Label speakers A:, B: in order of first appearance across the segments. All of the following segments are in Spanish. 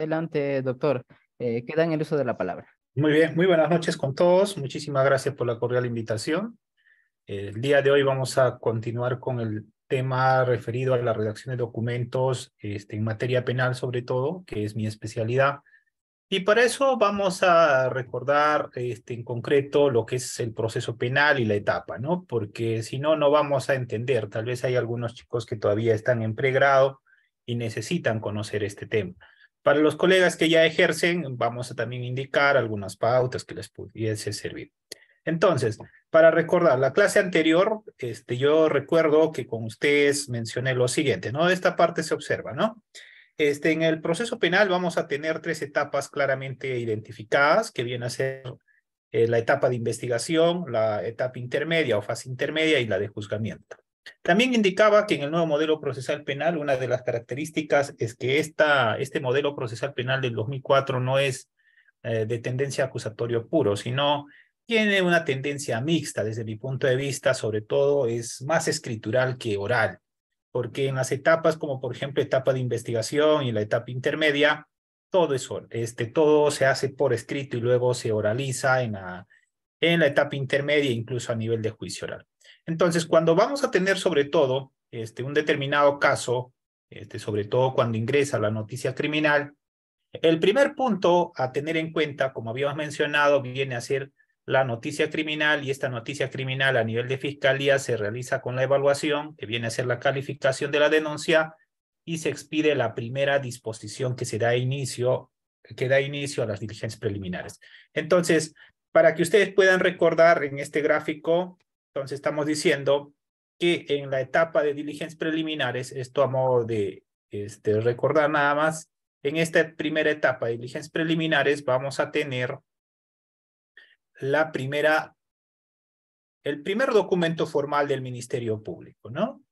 A: Adelante, doctor. Queda en el uso de la palabra.
B: Muy bien, muy buenas noches con todos. Muchísimas gracias por la cordial invitación. El día de hoy vamos a continuar con el tema referido a la redacción de documentos en materia penal sobre todo, que es mi especialidad. Y para eso vamos a recordar en concreto lo que es el proceso penal y la etapa, ¿no? Porque si no, no vamos a entender. Tal vez hay algunos chicos que todavía están en pregrado y necesitan conocer este tema. Para los colegas que ya ejercen, vamos a también indicar algunas pautas que les pudiese servir. Entonces, para recordar, la clase anterior, yo recuerdo que con ustedes mencioné lo siguiente, ¿no? Esta parte se observa, ¿no? En el proceso penal vamos a tener tres etapas claramente identificadas, que viene a ser la etapa de investigación, la etapa intermedia o fase intermedia y la de juzgamiento. También indicaba que en el nuevo modelo procesal penal, una de las características es que este modelo procesal penal del 2004 no es de tendencia acusatorio puro, sino tiene una tendencia mixta desde mi punto de vista, sobre todo es más escritural que oral, porque en las etapas como por ejemplo etapa de investigación y la etapa intermedia, todo eso, todo se hace por escrito y luego se oraliza en la etapa intermedia, incluso a nivel de juicio oral. Entonces, cuando vamos a tener sobre todo un determinado caso, sobre todo cuando ingresa la noticia criminal, el primer punto a tener en cuenta, como habíamos mencionado, viene a ser la noticia criminal, y esta noticia criminal a nivel de fiscalía se realiza con la evaluación, que viene a ser la calificación de la denuncia, y se expide la primera disposición que da inicio a las diligencias preliminares. Entonces, para que ustedes puedan recordar en este gráfico, entonces estamos diciendo que en la etapa de diligencias preliminares, esto a modo de recordar nada más, en esta primera etapa de diligencias preliminares vamos a tener el primer documento formal del Ministerio Público, ¿no?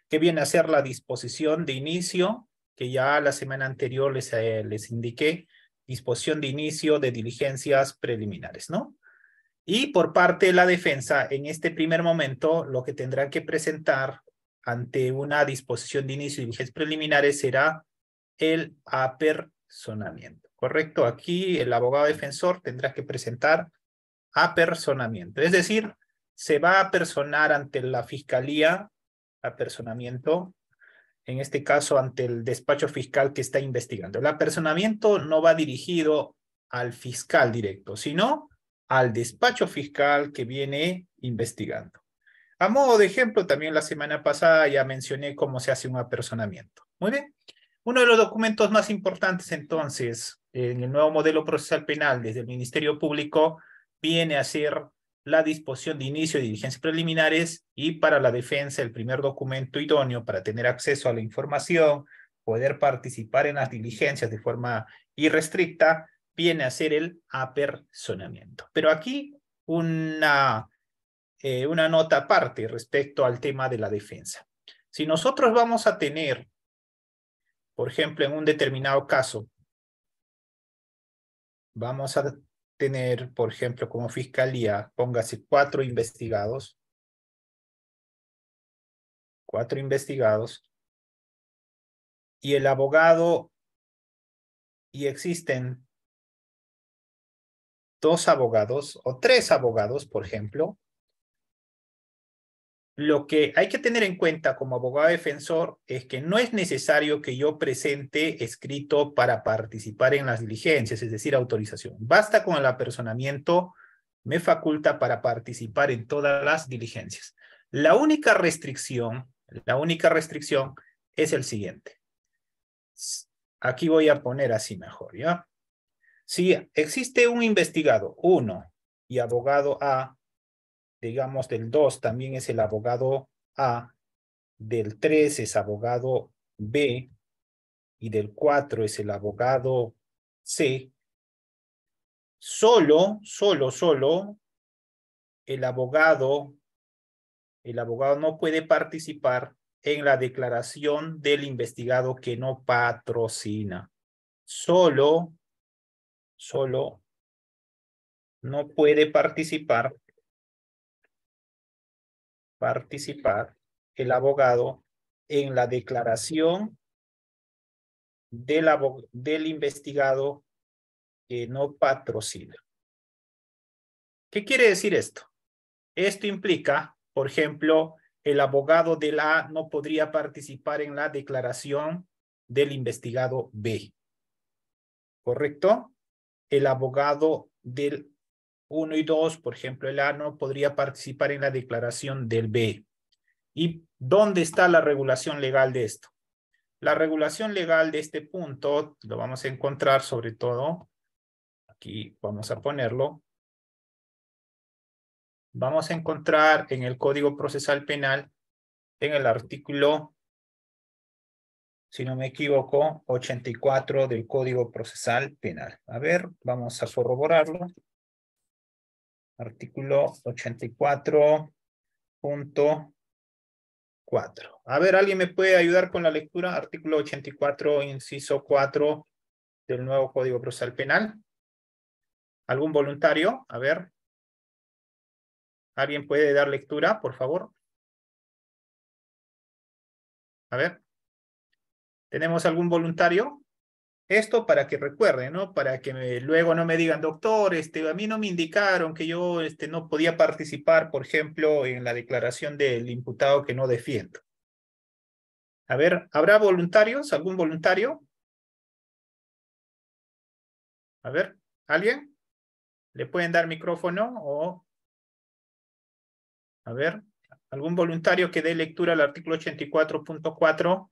B: Que viene a ser la disposición de inicio, que ya la semana anterior les indiqué, disposición de inicio de diligencias preliminares, ¿no? Y por parte de la defensa, en este primer momento, lo que tendrá que presentar ante una disposición de inicio de diligencias preliminares será el apersonamiento, ¿correcto? Aquí el abogado defensor tendrá que presentar apersonamiento, es decir, se va a personar ante la fiscalía, apersonamiento, en este caso ante el despacho fiscal que está investigando. El apersonamiento no va dirigido al fiscal directo, sino al despacho fiscal que viene investigando. A modo de ejemplo, también la semana pasada ya mencioné cómo se hace un apersonamiento. Muy bien. Uno de los documentos más importantes, entonces, en el nuevo modelo procesal penal desde el Ministerio Público, viene a ser la disposición de inicio de diligencias preliminares, y para la defensa el primer documento idóneo para tener acceso a la información, poder participar en las diligencias de forma irrestricta, viene a ser el apersonamiento. Pero aquí una nota aparte respecto al tema de la defensa. Si nosotros vamos a tener, por ejemplo, en un determinado caso, vamos a tener, por ejemplo, como fiscalía, póngase cuatro investigados, y el abogado, y existen dos abogados o tres abogados, por ejemplo. Lo que hay que tener en cuenta como abogado defensor es que no es necesario que yo presente escrito para participar en las diligencias, es decir, autorización. Basta con el apersonamiento, me faculta para participar en todas las diligencias. La única restricción es el siguiente. Aquí voy a poner así mejor, ¿ya? Si existe un investigado, 1, y abogado A, digamos del 2 también es el abogado A, del 3 es abogado B y del 4 es el abogado C, solo el abogado, no puede participar en la declaración del investigado que no patrocina. Solo no puede participar el abogado en la declaración del investigado que no patrocina. ¿Qué quiere decir esto? Esto implica, por ejemplo, el abogado del A no podría participar en la declaración del investigado B. ¿Correcto? El abogado del 1 y 2, por ejemplo, el A no podría participar en la declaración del B. ¿Y dónde está la regulación legal de esto? La regulación legal de este punto lo vamos a encontrar sobre todo, aquí vamos a ponerlo, vamos a encontrar en el Código Procesal Penal, en el artículo, si no me equivoco, 84 del Código Procesal Penal. A ver, vamos a corroborarlo. Artículo 84.4. A ver, ¿alguien me puede ayudar con la lectura? Artículo 84, inciso 4 del nuevo Código Procesal Penal. ¿Algún voluntario? A ver. ¿Alguien puede dar lectura, por favor? A ver. ¿Tenemos algún voluntario? Esto para que recuerden, ¿no? Para que luego no me digan, doctor, a mí no me indicaron que yo no podía participar, por ejemplo, en la declaración del imputado que no defiendo. A ver, ¿habrá voluntarios? ¿Algún voluntario? A ver, ¿alguien? ¿Le pueden dar micrófono o...? A ver, ¿algún voluntario que dé lectura al artículo 84.4?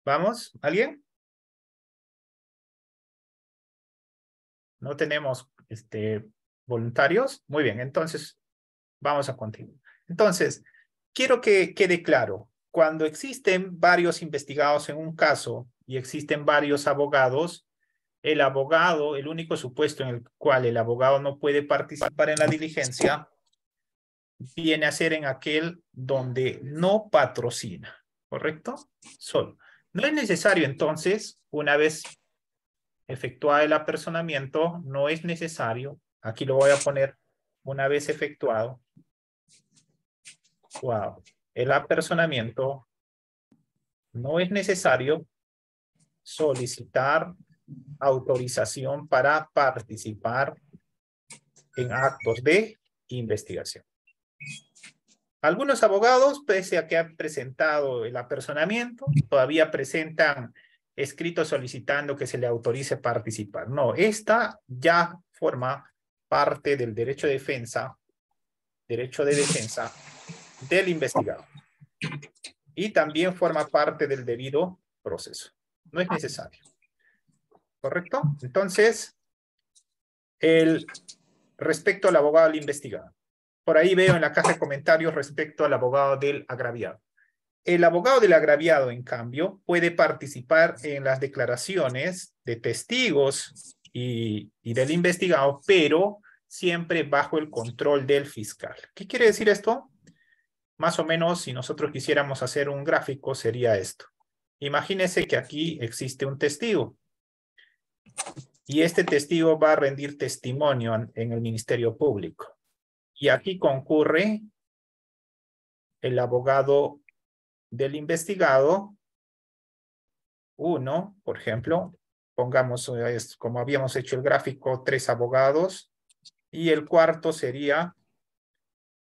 B: ¿Vamos? ¿Alguien? ¿No tenemos voluntarios? Muy bien, entonces vamos a continuar. Entonces, quiero que quede claro, cuando existen varios investigados en un caso y existen varios abogados, el abogado, el único supuesto en el cual el abogado no puede participar en la diligencia, viene a ser en aquel donde no patrocina, ¿correcto? Solo. No es necesario entonces, una vez efectuado el apersonamiento, no es necesario, aquí lo voy a poner, una vez efectuado, el apersonamiento, no es necesario solicitar autorización para participar en actos de investigación. Algunos abogados, pese a que han presentado el apersonamiento, todavía presentan escritos solicitando que se le autorice participar. No, esta ya forma parte del derecho de defensa del investigado. Y también forma parte del debido proceso. No es necesario. ¿Correcto? Entonces, respecto al abogado del investigado. Por ahí veo en la caja de comentarios respecto al abogado del agraviado. El abogado del agraviado, en cambio, puede participar en las declaraciones de testigos y del investigado, pero siempre bajo el control del fiscal. ¿Qué quiere decir esto? Más o menos, si nosotros quisiéramos hacer un gráfico, sería esto. Imagínense que aquí existe un testigo. Y este testigo va a rendir testimonio en el Ministerio Público. Y aquí concurre el abogado del investigado, uno, por ejemplo, pongamos como habíamos hecho el gráfico, 3 abogados, y el cuarto sería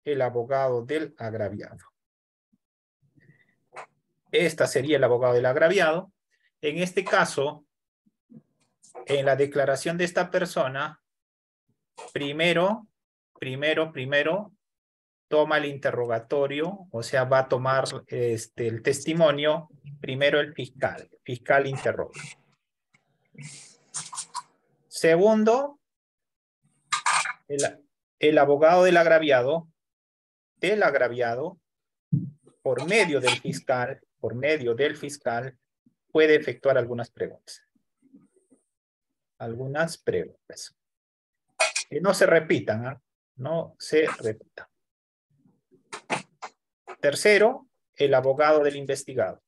B: el abogado del agraviado. Esta sería el abogado del agraviado. En este caso, en la declaración de esta persona, primero, toma el interrogatorio, o sea, va a tomar el testimonio, primero el fiscal interroga. Segundo, el abogado del agraviado, por medio del fiscal, puede efectuar algunas preguntas. Que no se repitan, ¿eh? No se repitan. Tercero, el abogado del investigado.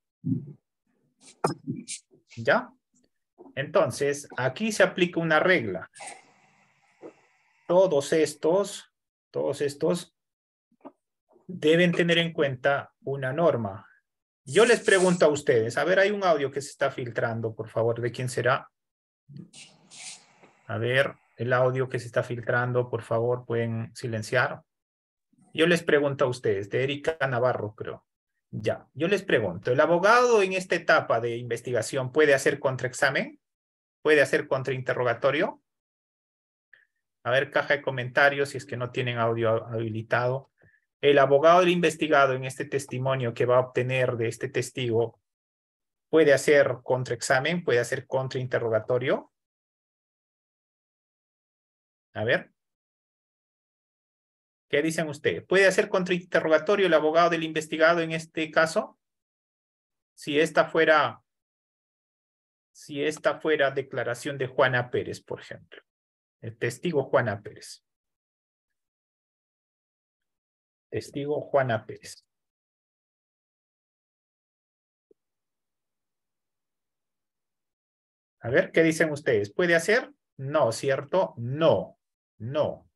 B: ¿Ya? Entonces, aquí se aplica una regla. Todos estos deben tener en cuenta una norma. Yo les pregunto a ustedes, a ver, hay un audio que se está filtrando, por favor, ¿de quién será? A ver, el audio que se está filtrando, por favor, pueden silenciar. Yo les pregunto a ustedes, de Erika Navarro, creo. Ya, yo les pregunto, ¿el abogado en esta etapa de investigación puede hacer contraexamen? ¿Puede hacer contrainterrogatorio? A ver, caja de comentarios, si es que no tienen audio habilitado. El abogado del investigado en este testimonio que va a obtener de este testigo, ¿puede hacer contraexamen? ¿Puede hacer contrainterrogatorio? A ver. ¿Qué dicen ustedes? ¿Puede hacer contrainterrogatorio el abogado del investigado en este caso? Si esta fuera declaración de Juana Pérez, por ejemplo. El testigo Juana Pérez. Testigo Juana Pérez. A ver, ¿qué dicen ustedes? ¿Puede hacer? No, ¿cierto? No, no,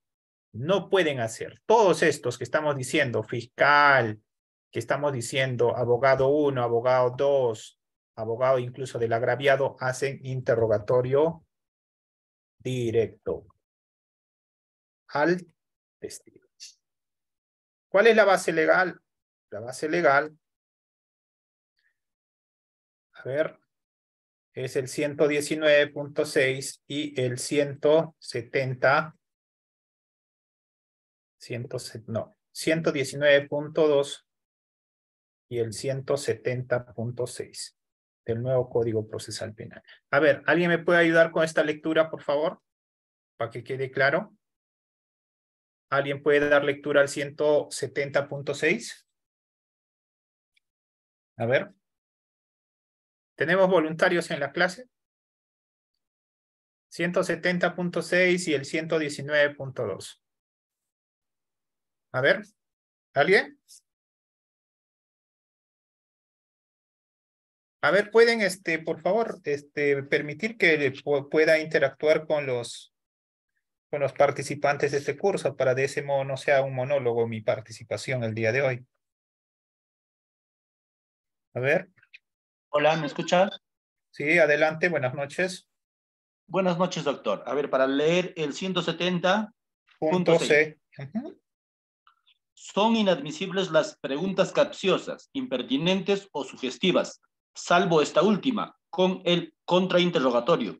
B: no pueden hacer. Todos estos que estamos diciendo, fiscal, que estamos diciendo abogado 1, abogado 2, abogado incluso del agraviado, hacen interrogatorio directo al testigo. ¿Cuál es la base legal? La base legal, a ver, es el 119.6 y el 119.2 y el 170.6 del nuevo Código Procesal Penal. A ver, ¿alguien me puede ayudar con esta lectura, por favor? Para que quede claro. ¿Alguien puede dar lectura al 170.6? A ver. ¿Tenemos voluntarios en la clase? 170.6 y el 119.2. A ver, ¿alguien? A ver, ¿pueden, por favor, permitir que pueda interactuar con los participantes de este curso para de ese modo no sea un monólogo mi participación el día de hoy? A ver.
C: Hola, ¿me escucha?
B: Sí, adelante, buenas noches.
C: Buenas noches, doctor. A ver, para leer el 170.6.
B: C.
C: Son inadmisibles las preguntas capciosas, impertinentes o sugestivas, salvo esta última, con el contrainterrogatorio.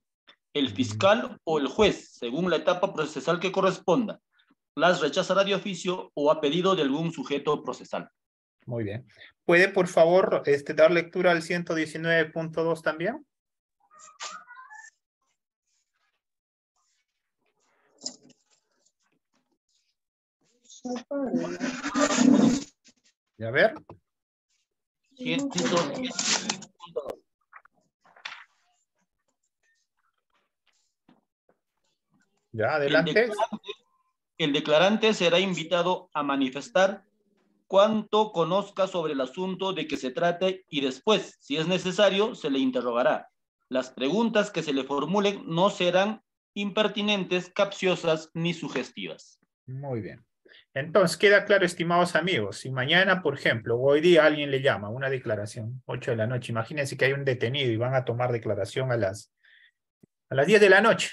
C: El fiscal o el juez, según la etapa procesal que corresponda, las rechazará de oficio o a pedido de algún sujeto procesal.
B: Muy bien. ¿Puede, por favor, dar lectura al 119.2 también? Y a ver.
C: 110.2.
B: Ya, adelante.
C: El declarante será invitado a manifestar cuanto conozca sobre el asunto de que se trate y después, si es necesario, se le interrogará. Las preguntas que se le formulen no serán impertinentes, capciosas ni sugestivas.
B: Muy bien. Entonces, queda claro, estimados amigos, si mañana, por ejemplo, o hoy día alguien le llama una declaración, 8 de la noche, imagínense que hay un detenido y van a tomar declaración a las 10 de la noche.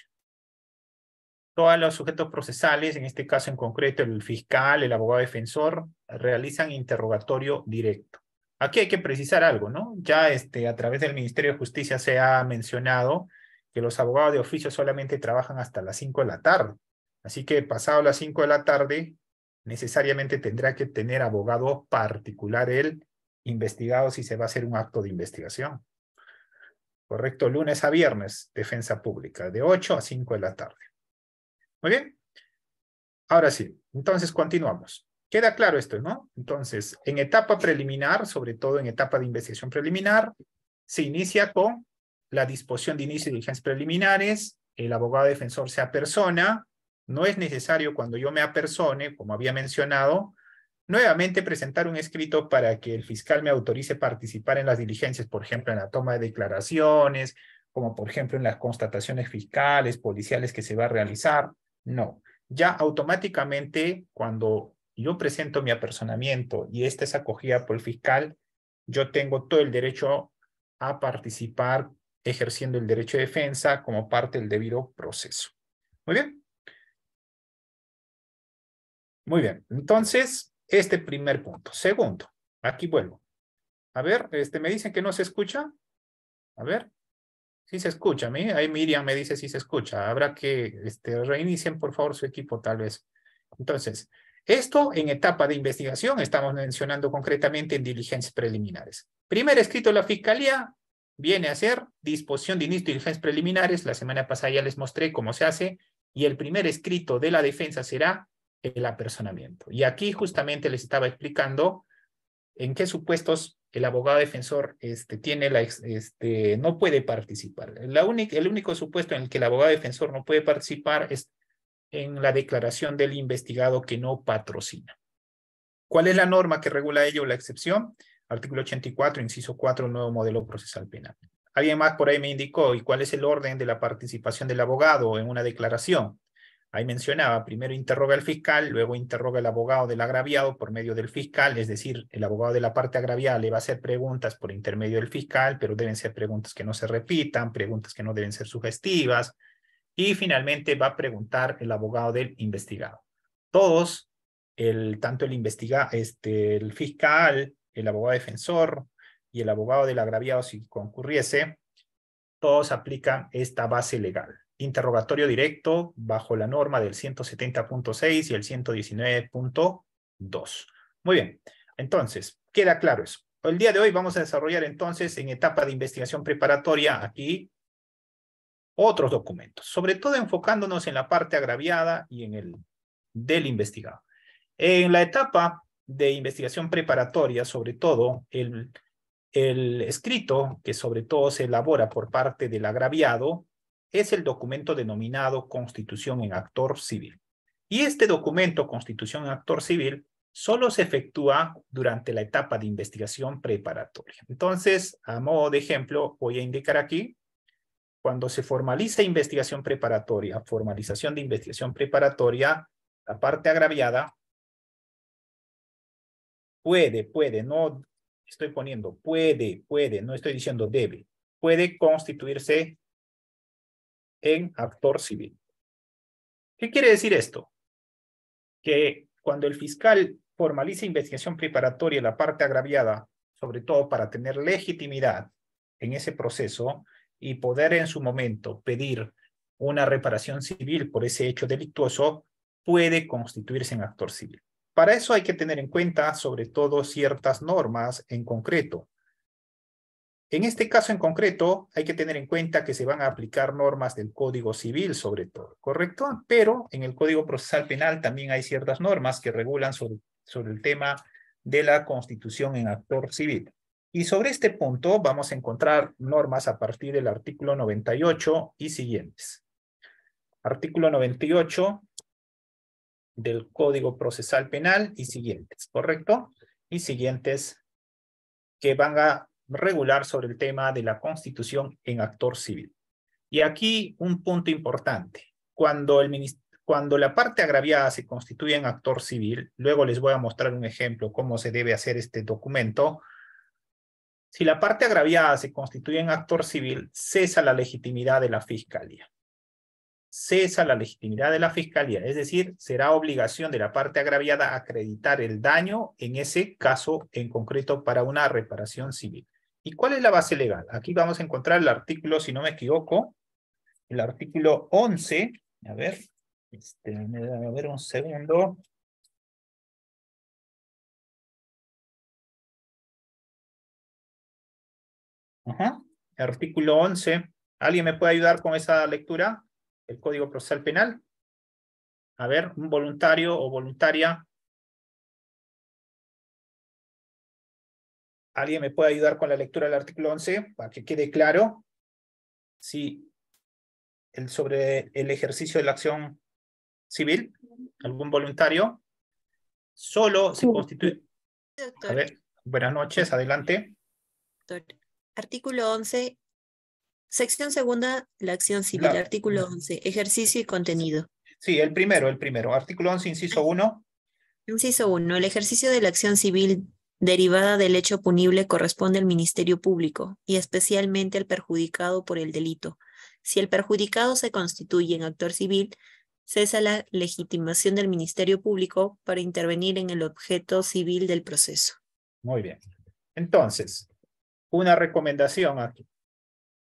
B: Todos los sujetos procesales, en este caso en concreto el fiscal, el abogado defensor, realizan interrogatorio directo. Aquí hay que precisar algo, ¿no? Ya a través del Ministerio de Justicia se ha mencionado que los abogados de oficio solamente trabajan hasta las 5 de la tarde. Así que pasado las 5 de la tarde, necesariamente tendrá que tener abogado particular el investigado si se va a hacer un acto de investigación. Correcto, lunes a viernes, defensa pública, de 8 a 5 de la tarde. Muy bien. Ahora sí, entonces continuamos. Queda claro esto, ¿no? Entonces, en etapa preliminar, sobre todo en etapa de investigación preliminar, se inicia con la disposición de inicio de diligencias preliminares, el abogado defensor se apersona, no es necesario cuando yo me apersone, como había mencionado, nuevamente presentar un escrito para que el fiscal me autorice participar en las diligencias, por ejemplo, en la toma de declaraciones, como por ejemplo en las constataciones fiscales, policiales que se va a realizar. No, ya automáticamente cuando yo presento mi apersonamiento y esta es acogida por el fiscal, yo tengo todo el derecho a participar ejerciendo el derecho de defensa como parte del debido proceso. Muy bien. Muy bien. Entonces, este primer punto. Segundo, aquí vuelvo. A ver, me dicen que no se escucha. A ver. Sí se escucha, ahí Miriam me dice si se escucha. Habrá que reinicien por favor su equipo tal vez. Entonces, esto en etapa de investigación estamos mencionando concretamente en diligencias preliminares. Primer escrito de la Fiscalía viene a ser disposición de inicio de diligencias preliminares. La semana pasada ya les mostré cómo se hace. Y el primer escrito de la defensa será el apersonamiento. Y aquí justamente les estaba explicando en qué supuestos el abogado defensor tiene no puede participar. El único supuesto en el que el abogado defensor no puede participar es en la declaración del investigado que no patrocina. ¿Cuál es la norma que regula ello, la excepción? Artículo 84, inciso 4, nuevo modelo procesal penal. Alguien más por ahí me indicó, ¿y cuál es el orden de la participación del abogado en una declaración? Ahí mencionaba, primero interroga al fiscal, luego interroga al abogado del agraviado por medio del fiscal, es decir, el abogado de la parte agraviada le va a hacer preguntas por intermedio del fiscal, pero deben ser preguntas que no se repitan, preguntas que no deben ser sugestivas, y finalmente va a preguntar el abogado del investigado. Todos, tanto el fiscal, el abogado defensor y el abogado del agraviado, si concurriese, todos aplican esta base legal. Interrogatorio directo bajo la norma del 170.6 y el 119.2. Muy bien, entonces, queda claro eso. El día de hoy vamos a desarrollar entonces en etapa de investigación preparatoria aquí otros documentos, sobre todo enfocándonos en la parte agraviada y en el del investigado. En la etapa de investigación preparatoria, sobre todo, el escrito que sobre todo se elabora por parte del agraviado es el documento denominado Constitución en Actor Civil. Y este documento, Constitución en Actor Civil, solo se efectúa durante la etapa de investigación preparatoria. Entonces, a modo de ejemplo, voy a indicar aquí, cuando se formaliza investigación preparatoria, formalización de investigación preparatoria, la parte agraviada puede, no estoy poniendo puede, no estoy diciendo debe, puede constituirse en actor civil. ¿Qué quiere decir esto? Que cuando el fiscal formaliza investigación preparatoria en la parte agraviada, sobre todo para tener legitimidad en ese proceso y poder en su momento pedir una reparación civil por ese hecho delictuoso, puede constituirse en actor civil. Para eso hay que tener en cuenta sobre todo ciertas normas en concreto. En este caso en concreto hay que tener en cuenta que se van a aplicar normas del Código Civil sobre todo, ¿correcto? Pero en el Código Procesal Penal también hay ciertas normas que regulan sobre el tema de la constitución en actor civil. Y sobre este punto vamos a encontrar normas a partir del artículo 98 y siguientes. Artículo 98 del Código Procesal Penal y siguientes, ¿correcto? Y siguientes que van a regular sobre el tema de la constitución en actor civil. Y aquí un punto importante. Cuando la parte agraviada se constituye en actor civil, luego les voy a mostrar un ejemplo cómo se debe hacer este documento. Si la parte agraviada se constituye en actor civil, cesa la legitimidad de la fiscalía. Cesa la legitimidad de la fiscalía, es decir, será obligación de la parte agraviada acreditar el daño en ese caso en concreto para una reparación civil. ¿Y cuál es la base legal? Aquí vamos a encontrar el artículo, si no me equivoco, el artículo 11. A ver, a ver un segundo. Ajá. Artículo 11. ¿Alguien me puede ayudar con esa lectura? El Código Procesal Penal. A ver, un voluntario o voluntaria. ¿Alguien me puede ayudar con la lectura del artículo 11 para que quede claro? Sí, sobre el ejercicio de la acción civil. ¿Algún voluntario? Solo se constituye...
D: Doctor.
B: A ver, buenas noches, adelante.
D: Doctor. Artículo 11, sección segunda, la acción civil. Artículo 11, ejercicio y contenido.
B: Sí, el primero. Artículo 11, inciso 1.
D: Inciso 1. El ejercicio de la acción civil derivada del hecho punible corresponde al Ministerio Público y especialmente al perjudicado por el delito. Si el perjudicado se constituye en actor civil, cesa la legitimación del Ministerio Público para intervenir en el objeto civil del proceso.
B: Muy bien. Entonces, una recomendación aquí.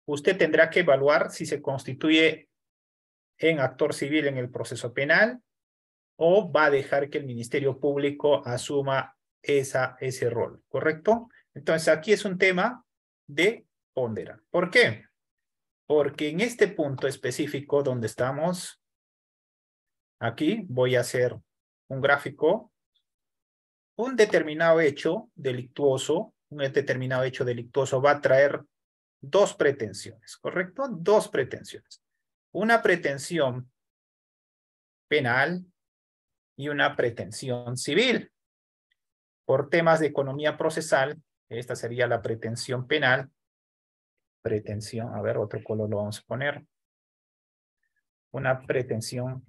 B: Usted tendrá que evaluar si se constituye en actor civil en el proceso penal o va a dejar que el Ministerio Público asuma ese rol, ¿correcto? Entonces, aquí es un tema de ponderar. ¿Por qué? Porque en este punto específico donde estamos, aquí voy a hacer un gráfico, un determinado hecho delictuoso va a traer dos pretensiones, ¿correcto? Dos pretensiones. Una pretensión penal y una pretensión civil. Por temas de economía procesal, esta sería la pretensión penal. Pretensión, a ver, otro color lo vamos a poner. Una pretensión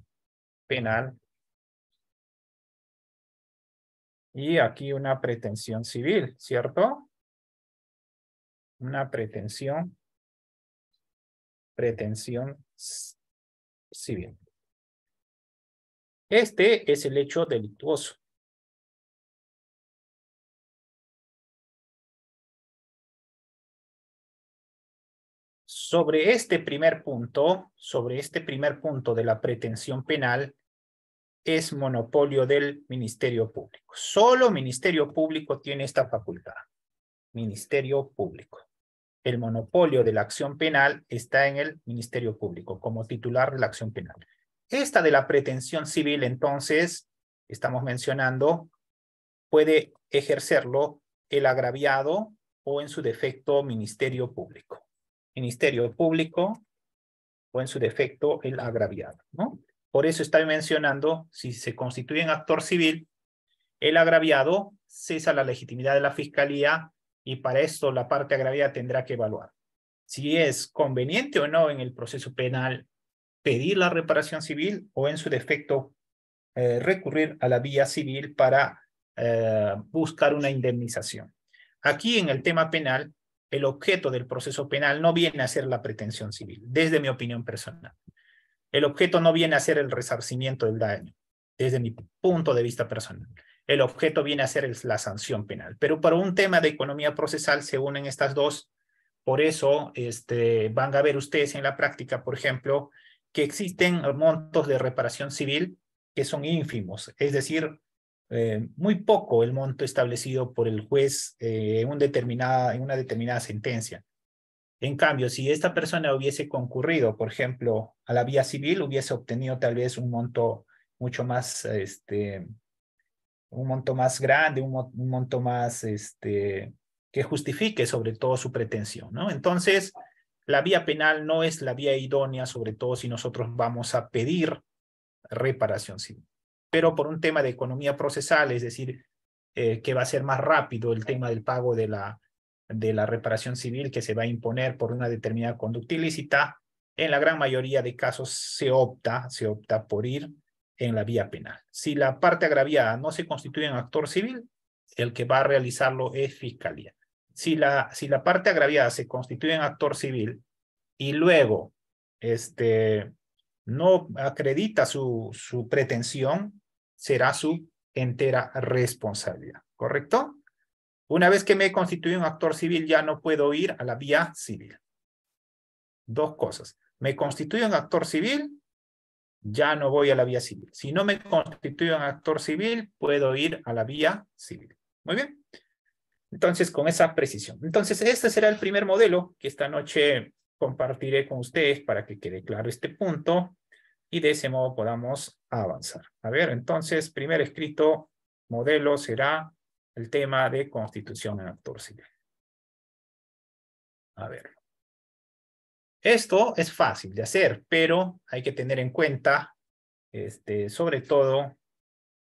B: penal. Y aquí una pretensión civil, ¿cierto? Una pretensión civil. Este es el hecho delictuoso. Sobre este primer punto de la pretensión penal, es monopolio del Ministerio Público. Solo Ministerio Público tiene esta facultad. Ministerio Público. El monopolio de la acción penal está en el Ministerio Público como titular de la acción penal. Esta de la pretensión civil, entonces, estamos mencionando, puede ejercerlo el agraviado o en su defecto Ministerio Público. Ministerio Público o en su defecto el agraviado, ¿no? Por eso estoy mencionando, si se constituye en actor civil, el agraviado cesa la legitimidad de la fiscalía y para esto la parte agraviada tendrá que evaluar si es conveniente o no en el proceso penal pedir la reparación civil o en su defecto recurrir a la vía civil para buscar una indemnización. Aquí en el tema penal, el objeto del proceso penal no viene a ser la pretensión civil, desde mi opinión personal. El objeto no viene a ser el resarcimiento del daño, desde mi punto de vista personal. El objeto viene a ser la sanción penal. Pero para un tema de economía procesal se unen estas dos. Por eso van a ver ustedes en la práctica, por ejemplo, que existen montos de reparación civil que son ínfimos. Es decir, muy poco el monto establecido por el juez en una determinada sentencia. En cambio, si esta persona hubiese concurrido, por ejemplo, a la vía civil, hubiese obtenido tal vez un monto mucho más, un monto más grande, un monto más, que justifique sobre todo su pretensión, ¿no? Entonces, la vía penal no es la vía idónea, sobre todo si nosotros vamos a pedir reparación civil. Pero por un tema de economía procesal, es decir, que va a ser más rápido el tema del pago de la reparación civil que se va a imponer por una determinada conducta ilícita, en la gran mayoría de casos se opta por ir en la vía penal. Si la parte agraviada no se constituye en actor civil, el que va a realizarlo es fiscalía. Si la parte agraviada se constituye en actor civil y luego no acredita su pretensión, será su entera responsabilidad, ¿correcto? Una vez que me constituye un actor civil, ya no puedo ir a la vía civil. Dos cosas. Me constituyo un actor civil, ya no voy a la vía civil. Si no me constituyo un actor civil, puedo ir a la vía civil. Muy bien. Entonces, con esa precisión. Entonces, este será el primer modelo que esta noche compartiré con ustedes para que quede claro este punto y de ese modo podamos avanzar. A ver, entonces, primer escrito modelo será el tema de constitución en actor civil. A ver. Esto es fácil de hacer, pero hay que tener en cuenta, sobre todo,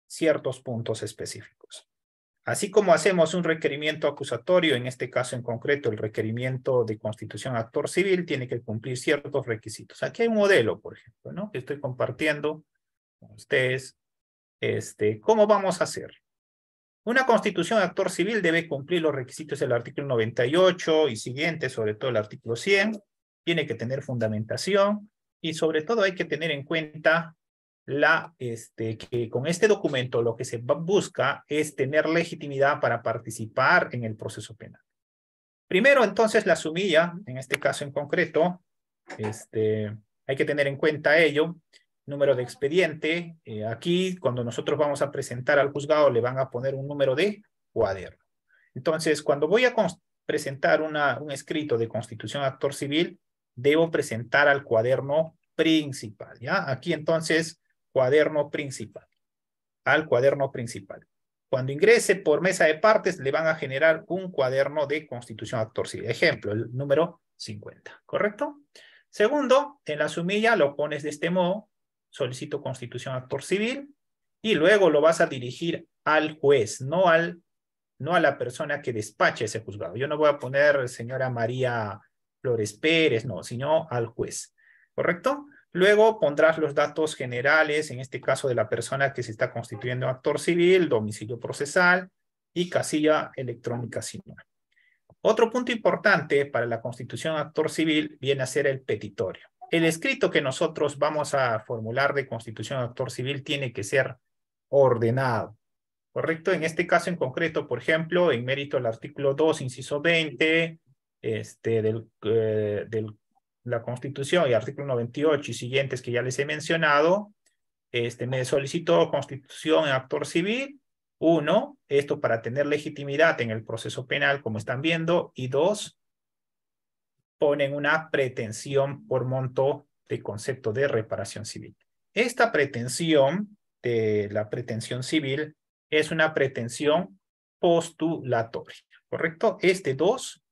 B: ciertos puntos específicos. Así como hacemos un requerimiento acusatorio, en este caso en concreto el requerimiento de constitución actor civil tiene que cumplir ciertos requisitos. Aquí hay un modelo, por ejemplo, ¿no? Que estoy compartiendo con ustedes. ¿Cómo vamos a hacer? Una constitución de actor civil debe cumplir los requisitos del artículo 98 y siguientes, sobre todo el artículo 100. Tiene que tener fundamentación y sobre todo hay que tener en cuenta que con este documento lo que se busca es tener legitimidad para participar en el proceso penal. Primero, entonces, la sumilla, en este caso en concreto, hay que tener en cuenta ello. Número de expediente. Aquí, cuando nosotros vamos a presentar al juzgado, le van a poner un número de cuaderno. Entonces, cuando voy a presentar un escrito de constitución actor civil, debo presentar al cuaderno principal, ¿ya? Aquí, entonces, cuaderno principal. Al cuaderno principal. Cuando ingrese por mesa de partes, le van a generar un cuaderno de constitución actor civil. Ejemplo, el número 50, ¿correcto? Segundo, en la sumilla lo pones de este modo. Solicito constitución actor civil y luego lo vas a dirigir al juez, no a la persona que despache ese juzgado. Yo no voy a poner señora María Flores Pérez, no, sino al juez, ¿correcto? Luego pondrás los datos generales, en este caso de la persona que se está constituyendo actor civil, domicilio procesal y casilla electrónica sinónima. Otro punto importante para la constitución actor civil viene a ser el petitorio. El escrito que nosotros vamos a formular de constitución actor civil tiene que ser ordenado, ¿correcto? En este caso en concreto, por ejemplo, en mérito al artículo 2, inciso 20, la Constitución y artículo 98 y siguientes que ya les he mencionado, me solicito constitución en actor civil. 1, esto para tener legitimidad en el proceso penal, como están viendo, y 2, ponen una pretensión por monto de concepto de reparación civil. Esta pretensión de la pretensión civil es una pretensión postulatoria, ¿correcto? 2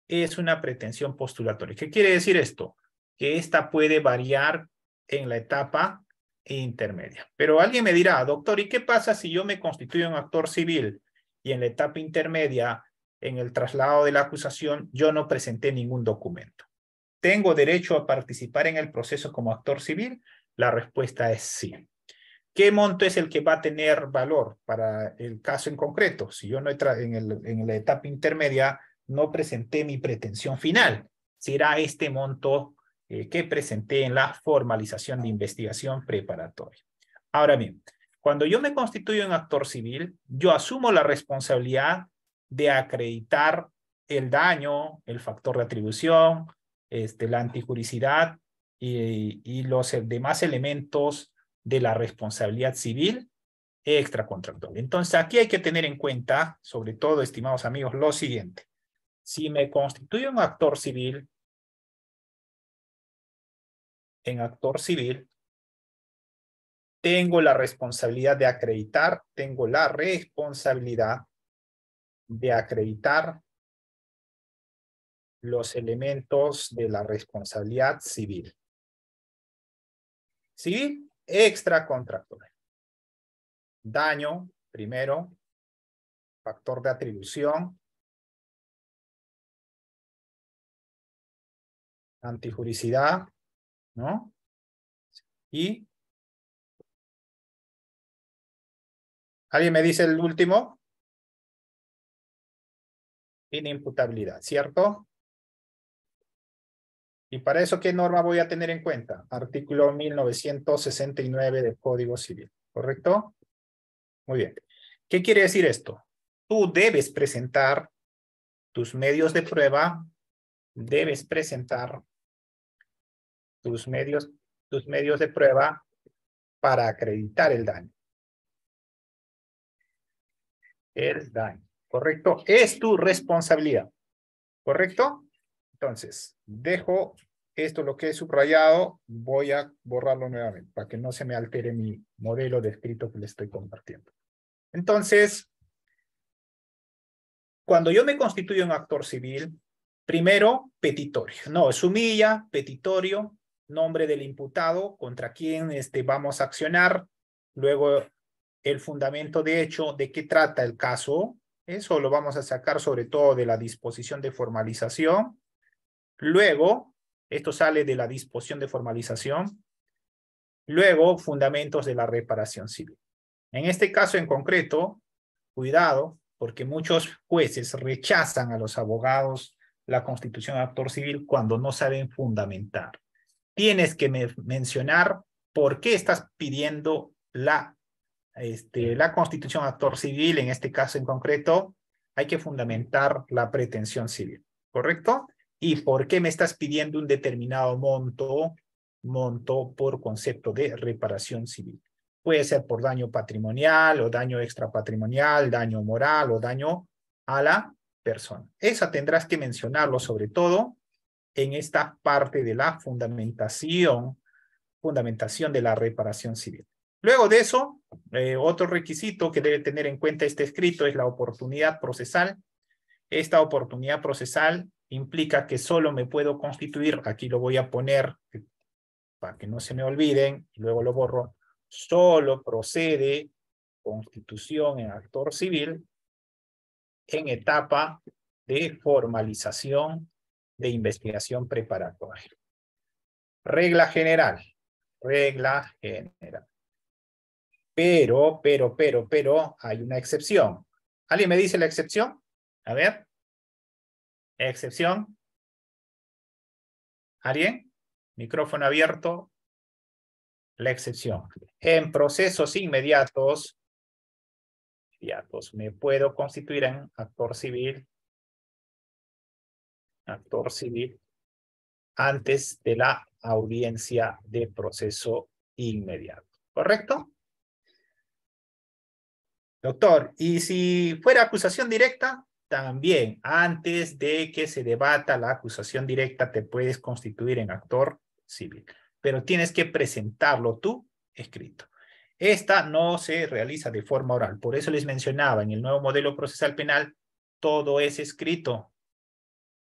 B: es una pretensión postulatoria. ¿Qué quiere decir esto? Que esta puede variar en la etapa intermedia. Pero alguien me dirá, doctor, ¿y qué pasa si yo me constituyo en actor civil y en la etapa intermedia, en el traslado de la acusación, yo no presenté ningún documento? ¿Tengo derecho a participar en el proceso como actor civil? La respuesta es sí. ¿Qué monto es el que va a tener valor para el caso en concreto? Si yo no en la etapa intermedia no presenté mi pretensión final, será este monto que presenté en la formalización de investigación preparatoria. Ahora bien, cuando yo me constituyo en actor civil, yo asumo la responsabilidad de acreditar el daño, el factor de atribución, la antijuricidad y los demás elementos de la responsabilidad civil extracontractual. Entonces, aquí hay que tener en cuenta, sobre todo, estimados amigos, lo siguiente. Si me constituyo en actor civil, tengo la responsabilidad de acreditar, los elementos de la responsabilidad civil. Civil extracontractual. Daño, primero, factor de atribución, antijuricidad, ¿no? Y ¿alguien me dice el último? Inimputabilidad, ¿cierto? ¿Y para eso qué norma voy a tener en cuenta? Artículo 1969 del Código Civil, ¿correcto? Muy bien. ¿Qué quiere decir esto? Tú debes presentar tus medios de prueba, tus medios de prueba para acreditar el daño. El daño, ¿correcto? Es tu responsabilidad, ¿correcto? Entonces, dejo esto, lo que he subrayado, voy a borrarlo nuevamente para que no se me altere mi modelo de escrito que le estoy compartiendo. Entonces, cuando yo me constituyo en actor civil, primero, petitorio. No, sumilla, petitorio, nombre del imputado, contra quién vamos a accionar. Luego, el fundamento de hecho, de qué trata el caso. Eso lo vamos a sacar sobre todo de la disposición de formalización. Luego, esto sale de la disposición de formalización. Luego, fundamentos de la reparación civil. En este caso en concreto, cuidado, porque muchos jueces rechazan a los abogados la constitución de actor civil cuando no saben fundamentar. Tienes que mencionar por qué estás pidiendo la constitución de actor civil. En este caso en concreto, hay que fundamentar la pretensión civil, ¿correcto? Y por qué me estás pidiendo un determinado monto por concepto de reparación civil. Puede ser por daño patrimonial o daño extrapatrimonial, daño moral o daño a la persona. Esa tendrás que mencionarlo sobre todo en esta parte de la fundamentación de la reparación civil. Luego de eso, otro requisito que debe tener en cuenta este escrito es la oportunidad procesal. Esta oportunidad procesal implica que solo me puedo constituir, aquí lo voy a poner para que no se me olviden, y luego lo borro, solo procede constitución en actor civil en etapa de formalización de investigación preparatoria. Regla general. Pero, hay una excepción. ¿Alguien me dice la excepción? A ver. Excepción. ¿Alguien? Micrófono abierto. La excepción. En procesos inmediatos, me puedo constituir en actor civil antes de la audiencia de proceso inmediato. ¿Correcto? Doctor, ¿y si fuera acusación directa? También, antes de que se debata la acusación directa, te puedes constituir en actor civil. Pero tienes que presentarlo tú escrito. Esta no se realiza de forma oral. Por eso les mencionaba, en el nuevo modelo procesal penal, todo es escrito.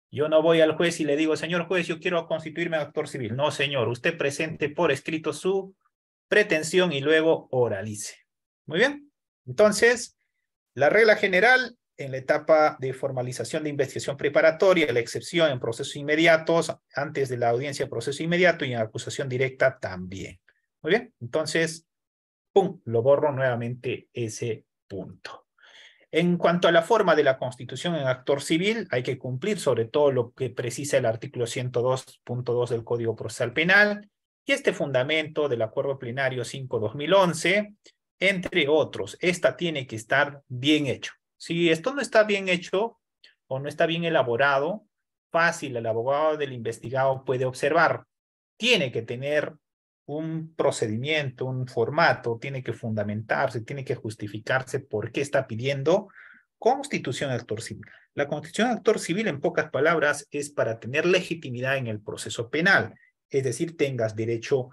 B: Yo no voy al juez y le digo, señor juez, yo quiero constituirme en actor civil. No, señor, usted presente por escrito su pretensión y luego oralice. Muy bien. Entonces, la regla general en la etapa de formalización de investigación preparatoria, la excepción en procesos inmediatos, antes de la audiencia de proceso inmediato y en acusación directa también. Muy bien, entonces, pum, lo borro nuevamente ese punto. En cuanto a la forma de la constitución en actor civil, hay que cumplir sobre todo lo que precisa el artículo 102.2 del Código Procesal Penal y este fundamento del Acuerdo Plenario 5/2011, entre otros. Esta tiene que estar bien hecho. Si esto no está bien hecho o no está bien elaborado, fácil, el abogado del investigado puede observar. Tiene que tener un procedimiento, un formato, tiene que fundamentarse, tiene que justificarse por qué está pidiendo constitución de actor civil. La constitución de actor civil, en pocas palabras, es para tener legitimidad en el proceso penal. Es decir, tengas derecho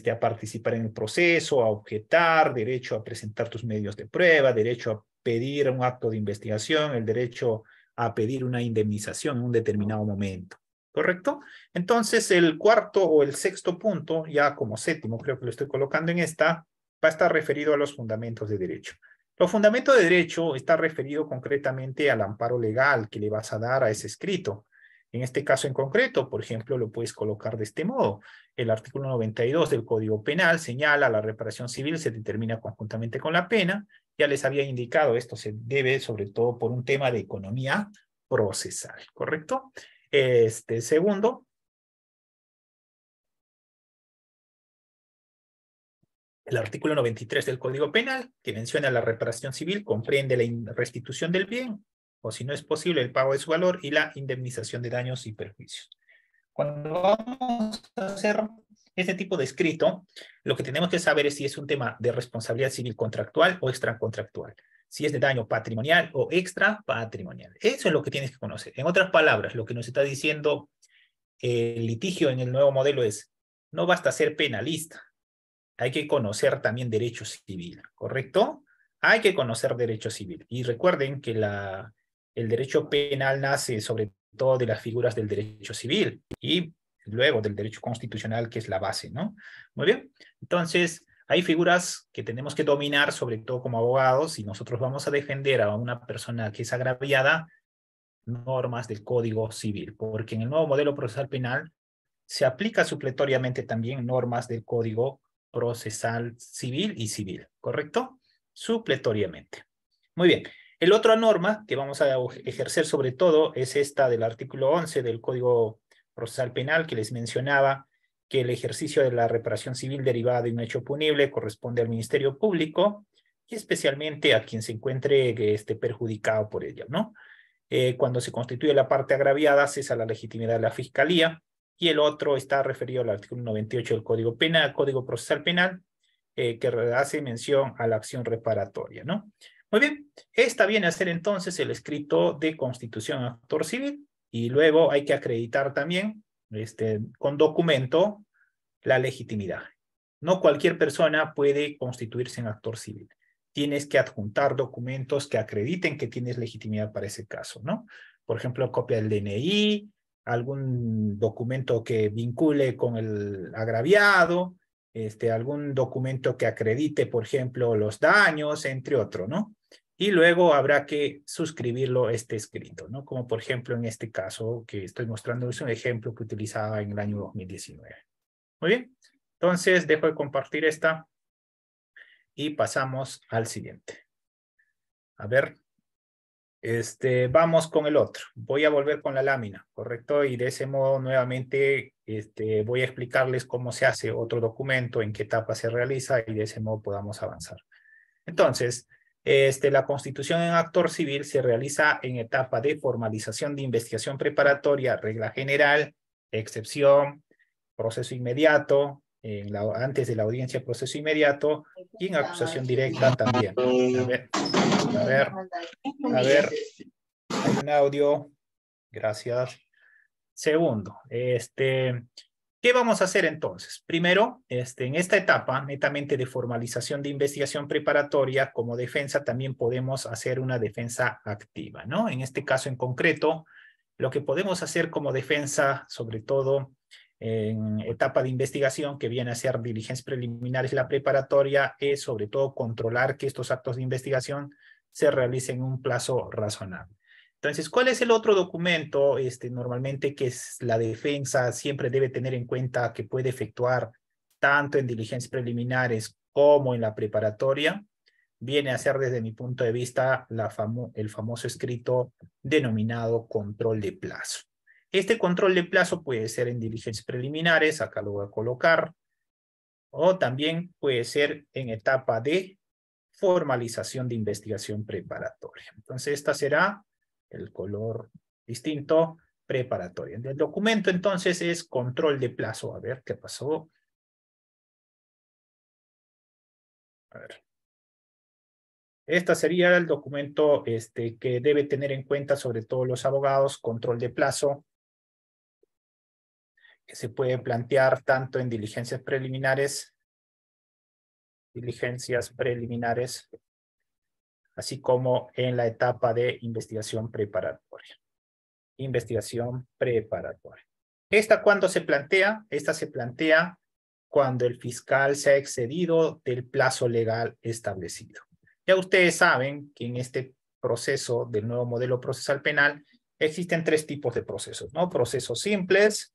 B: a participar en el proceso, a objetar, derecho a presentar tus medios de prueba, derecho a pedir un acto de investigación, el derecho a pedir una indemnización en un determinado momento. ¿Correcto? Entonces, el cuarto o el sexto punto, ya como séptimo, creo que lo estoy colocando en esta, va a estar referido a los fundamentos de derecho. Los fundamentos de derecho está referido concretamente al amparo legal que le vas a dar a ese escrito. En este caso en concreto, por ejemplo, lo puedes colocar de este modo. El artículo 92 del Código Penal señala la reparación civil se determina conjuntamente con la pena. Ya les había indicado, esto se debe sobre todo por un tema de economía procesal, ¿correcto? Segundo, el artículo 93 del Código Penal, que menciona la reparación civil, comprende la restitución del bien, o si no es posible, el pago de su valor y la indemnización de daños y perjuicios. Cuando vamos a hacer este tipo de escrito, lo que tenemos que saber es si es un tema de responsabilidad civil contractual o extracontractual, si es de daño patrimonial o extrapatrimonial. Eso es lo que tienes que conocer. En otras palabras, lo que nos está diciendo el litigio en el nuevo modelo es, no basta ser penalista, hay que conocer también derecho civil, ¿correcto? Hay que conocer derecho civil. Y recuerden que el derecho penal nace sobre todo de las figuras del derecho civil y luego del derecho constitucional, que es la base, ¿no? Muy bien. Entonces, hay figuras que tenemos que dominar, sobre todo como abogados, y nosotros vamos a defender a una persona que es agraviada, normas del Código Civil, porque en el nuevo modelo procesal penal se aplica supletoriamente también normas del Código Procesal Civil y Civil, ¿correcto? Supletoriamente. Muy bien. El otra norma que vamos a ejercer sobre todo es esta del artículo 11 del Código Procesal Penal que les mencionaba, que el ejercicio de la reparación civil derivada de un hecho punible corresponde al Ministerio Público y especialmente a quien se encuentre perjudicado por ella, ¿no? Cuando se constituye la parte agraviada, cesa la legitimidad de la Fiscalía, y el otro está referido al artículo 98 del Código Penal, Código Procesal Penal, que hace mención a la acción reparatoria, ¿no? Muy bien, esta viene a ser entonces el escrito de constitución actor civil, y luego hay que acreditar también con documento la legitimidad. No cualquier persona puede constituirse en actor civil. Tienes que adjuntar documentos que acrediten que tienes legitimidad para ese caso, ¿no? Por ejemplo, copia del DNI, algún documento que vincule con el agraviado, algún documento que acredite, por ejemplo, los daños, entre otros, ¿no? Y luego habrá que suscribirlo escrito, ¿no? Como por ejemplo en este caso que estoy mostrando, es un ejemplo que utilizaba en el año 2019. Muy bien, entonces dejo de compartir esta y pasamos al siguiente. A ver, vamos con el otro. Voy a volver con la lámina, ¿correcto? Y de ese modo nuevamente voy a explicarles cómo se hace otro documento, en qué etapa se realiza y de ese modo podamos avanzar. Entonces, la constitución en actor civil se realiza en etapa de formalización de investigación preparatoria, regla general, excepción, proceso inmediato, antes de la audiencia proceso inmediato y en acusación directa también. A ver, hay un audio, gracias. Segundo, ¿qué vamos a hacer entonces? Primero, en esta etapa netamente de formalización de investigación preparatoria, como defensa también podemos hacer una defensa activa, ¿no? En este caso en concreto, lo que podemos hacer como defensa, sobre todo en etapa de investigación, que viene a ser diligencias preliminares, la preparatoria, es sobre todo controlar que estos actos de investigación se realicen en un plazo razonable. Entonces, ¿cuál es el otro documento normalmente que es la defensa siempre debe tener en cuenta que puede efectuar tanto en diligencias preliminares como en la preparatoria? Viene a ser desde mi punto de vista el famoso escrito denominado control de plazo. Este control de plazo puede ser en diligencias preliminares, acá lo voy a colocar, o también puede ser en etapa de formalización de investigación preparatoria. Entonces, esta será el color distinto, preparatoria. El documento entonces es control de plazo. A ver, ¿qué pasó? A ver. Este sería el documento que debe tener en cuenta sobre todo los abogados, control de plazo, que se puede plantear tanto en diligencias preliminares, así como en la etapa de investigación preparatoria. Investigación preparatoria. ¿Esta cuándo se plantea? Esta se plantea cuando el fiscal se ha excedido del plazo legal establecido. Ya ustedes saben que en este proceso del nuevo modelo procesal penal existen tres tipos de procesos, ¿no? Procesos simples,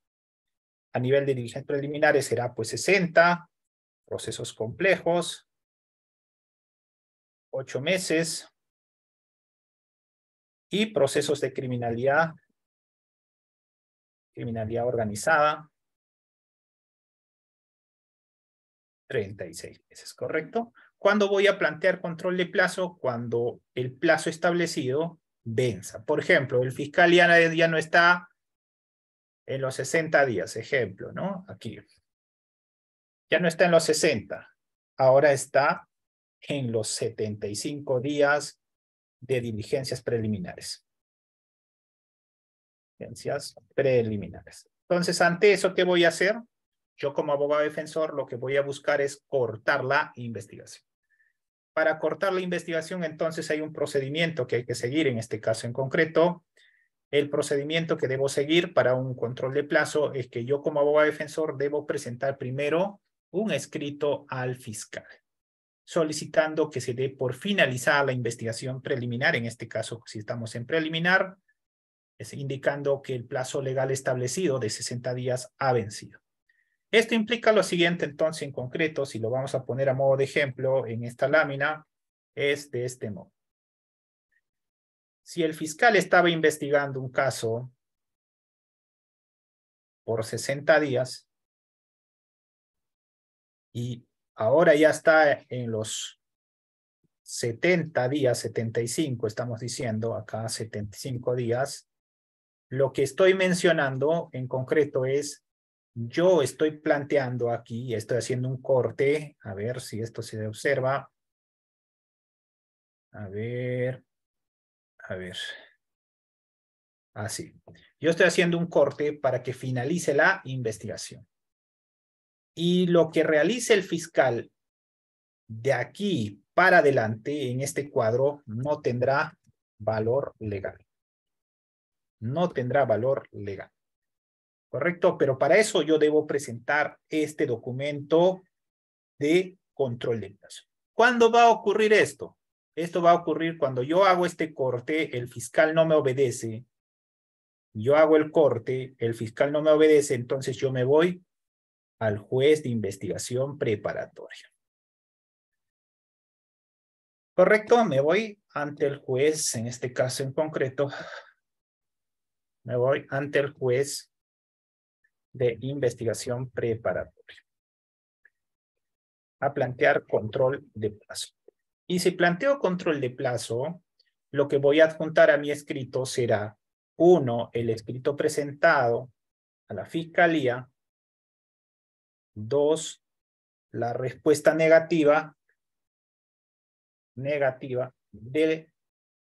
B: a nivel de diligencias preliminares será pues 60, procesos complejos, 8 meses, y procesos de criminalidad organizada, 36 meses, ¿correcto? ¿Cuándo voy a plantear control de plazo? Cuando el plazo establecido venza. Por ejemplo, el fiscal ya no está en los 60 días, ejemplo, ¿no? Aquí. Ya no está en los 60, ahora está en los 75 días de diligencias preliminares. Diligencias preliminares. Entonces, ante eso, ¿qué voy a hacer? Yo como abogado defensor lo que voy a buscar es cortar la investigación. Para cortar la investigación, entonces hay un procedimiento que hay que seguir, en este caso en concreto. El procedimiento que debo seguir para un control de plazo es que yo como abogado defensor debo presentar primero un escrito al fiscal, solicitando que se dé por finalizada la investigación preliminar, en este caso si estamos en preliminar, es indicando que el plazo legal establecido de 60 días ha vencido. Esto implica lo siguiente, entonces, en concreto, si lo vamos a poner a modo de ejemplo en esta lámina, es de este modo. Si el fiscal estaba investigando un caso por 60 días y ahora ya está en los 70 días, 75, estamos diciendo acá 75 días, lo que estoy mencionando en concreto es, yo estoy planteando aquí, estoy haciendo un corte, a ver si esto se observa. A ver. Así. Yo estoy haciendo un corte para que finalice la investigación. Y lo que realice el fiscal de aquí para adelante en este cuadro no tendrá valor legal. No tendrá valor legal. ¿Correcto? Pero para eso yo debo presentar este documento de control de plazo. ¿Cuándo va a ocurrir esto? Esto va a ocurrir cuando yo hago este corte, el fiscal no me obedece. Yo hago el corte, el fiscal no me obedece, entonces yo me voy al juez de investigación preparatoria. ¿Correcto? Me voy ante el juez, en este caso en concreto, me voy ante el juez de investigación preparatoria a plantear control de plazo. Y si planteo control de plazo, lo que voy a adjuntar a mi escrito será 1, el escrito presentado a la fiscalía, 2, la respuesta negativa del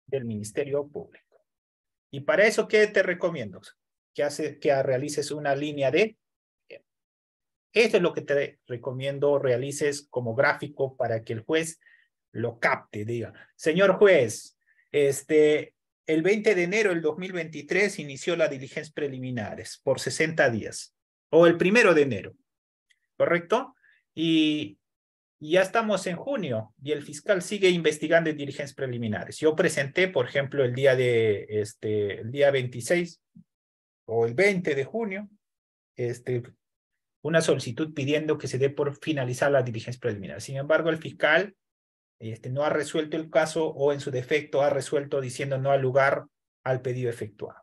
B: Ministerio Público. Y para eso, ¿qué te recomiendo? Que realices una línea de tiempo. Esto es lo que te recomiendo realices como gráfico para que el juez lo capte, diga, señor juez, el 20 de enero del 2023 inició las diligencias preliminares por 60 días, o el 1 de enero, ¿correcto? Y ya estamos en junio y el fiscal sigue investigando en diligencias preliminares. Yo presenté, por ejemplo, el día 26 o el 20 de junio, una solicitud pidiendo que se dé por finalizar las diligencias preliminares. Sin embargo, el fiscal no ha resuelto el caso o en su defecto ha resuelto diciendo no al lugar al pedido efectuado.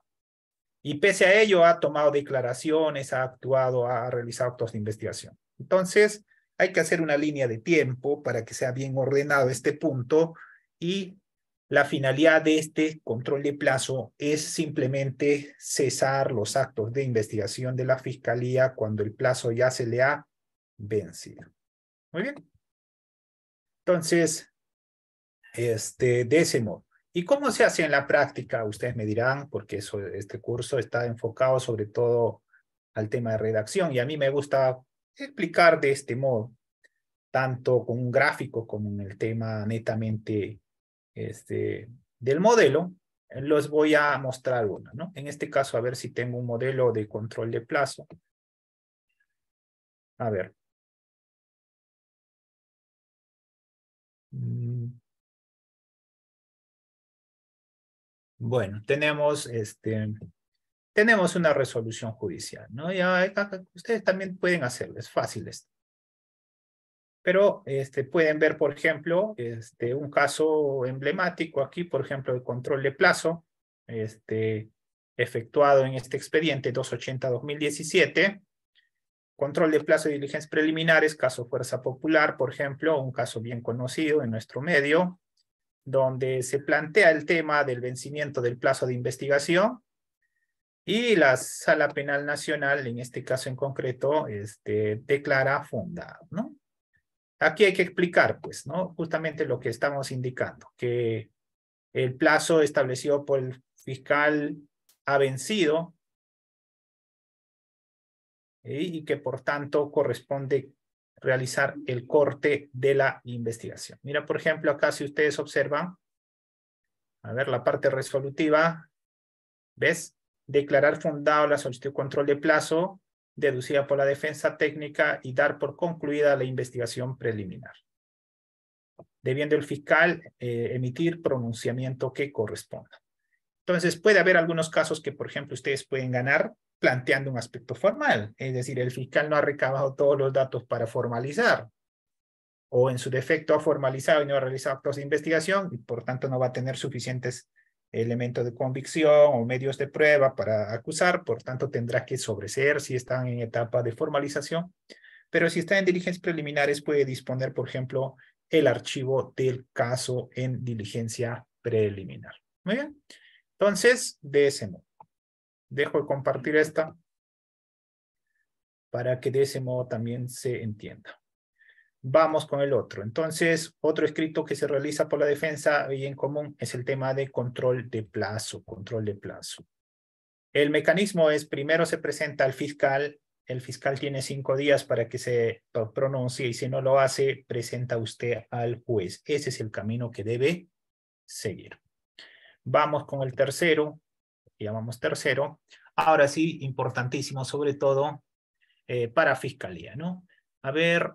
B: Y pese a ello ha tomado declaraciones, ha actuado, ha realizado actos de investigación. Entonces, hay que hacer una línea de tiempo para que sea bien ordenado este punto y la finalidad de este control de plazo es simplemente cesar los actos de investigación de la fiscalía cuando el plazo ya se le ha vencido. Muy bien. Entonces, de ese modo. ¿Y cómo se hace en la práctica? Ustedes me dirán, porque este curso está enfocado sobre todo al tema de redacción y a mí me gusta explicar de este modo, tanto con un gráfico como en el tema netamente del modelo. Los voy a mostrar uno, ¿no? En este caso, a ver si tengo un modelo de control de plazo. A ver. Bueno, tenemos una resolución judicial, ¿no? Ya, ustedes también pueden hacerlo, es fácil esto. Pero pueden ver, por ejemplo, un caso emblemático aquí, por ejemplo, el control de plazo, efectuado en este expediente 280-2017, control de plazo de diligencias preliminares, caso Fuerza Popular, por ejemplo, un caso bien conocido en nuestro medio, donde se plantea el tema del vencimiento del plazo de investigación y la Sala Penal Nacional, en este caso en concreto, declara fundado, ¿no? Aquí hay que explicar, pues, ¿no? Justamente lo que estamos indicando, que el plazo establecido por el fiscal ha vencido y que por tanto corresponde realizar el corte de la investigación. Mira, por ejemplo, acá si ustedes observan, a ver, la parte resolutiva, ¿ves? Declarar fundado la solicitud de control de plazo deducida por la defensa técnica y dar por concluida la investigación preliminar, debiendo el fiscal emitir pronunciamiento que corresponda. Entonces, puede haber algunos casos que, por ejemplo, ustedes pueden ganar planteando un aspecto formal, es decir, el fiscal no ha recabado todos los datos para formalizar, o en su defecto ha formalizado y no ha realizado actos de investigación, y por tanto no va a tener suficientes elemento de convicción o medios de prueba para acusar, por tanto tendrá que sobreseer si están en etapa de formalización, pero si están en diligencias preliminares puede disponer, por ejemplo, el archivo del caso en diligencia preliminar. Muy bien, entonces de ese modo. Dejo de compartir esta para que de ese modo también se entienda. Vamos con el otro. Entonces, otro escrito que se realiza por la defensa y en común es el tema de control de plazo. Control de plazo. El mecanismo es, primero se presenta al fiscal. El fiscal tiene 5 días para que se pronuncie y si no lo hace, presenta usted al juez. Ese es el camino que debe seguir. Vamos con el tercero. Llamamos tercero. Ahora sí, importantísimo, sobre todo para fiscalía, ¿no? A ver,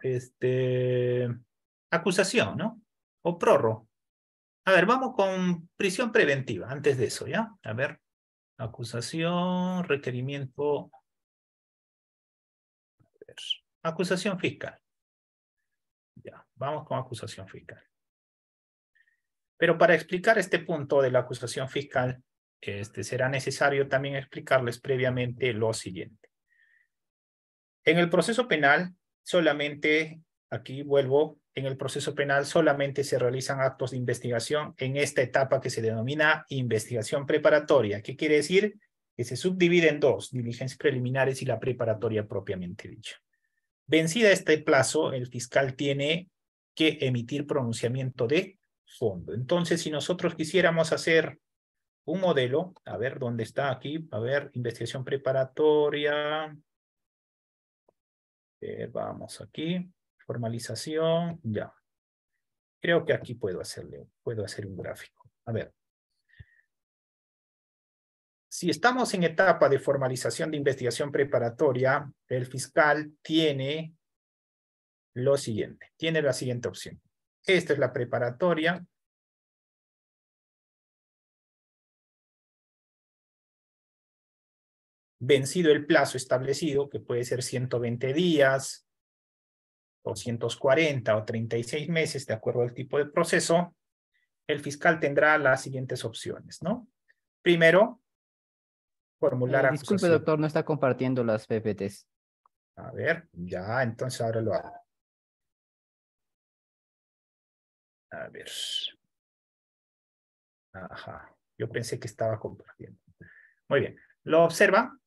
B: acusación, ¿no? O prórrogo. A ver, vamos con prisión preventiva, antes de eso, ¿ya? A ver, acusación, requerimiento. A ver, acusación fiscal. Ya, vamos con acusación fiscal. Pero para explicar este punto de la acusación fiscal, será necesario también explicarles previamente lo siguiente. En el proceso penal, solamente, aquí vuelvo, en el proceso penal solamente se realizan actos de investigación en esta etapa que se denomina investigación preparatoria. ¿Qué quiere decir? Que se subdivide en dos, diligencias preliminares y la preparatoria propiamente dicha. Vencida este plazo, el fiscal tiene que emitir pronunciamiento de fondo. Entonces, si nosotros quisiéramos hacer un modelo, a ver, ¿dónde está aquí? A ver, investigación preparatoria. Vamos aquí, formalización, ya. Creo que aquí puedo hacer un gráfico. A ver. Si estamos en etapa de formalización de investigación preparatoria, el fiscal tiene lo siguiente, tiene la siguiente opción. Esta es la preparatoria. Vencido el plazo establecido, que puede ser 120 días, 240 o 36 meses, de acuerdo al tipo de proceso, el fiscal tendrá las siguientes opciones, ¿no? Primero, formular
A: Disculpe,
B: acusación.
A: doctor, no está compartiendo las PPTs.
B: A ver, ya, entonces ahora lo hago. A ver. Ajá, yo pensé que estaba compartiendo. Muy bien, ¿lo observa?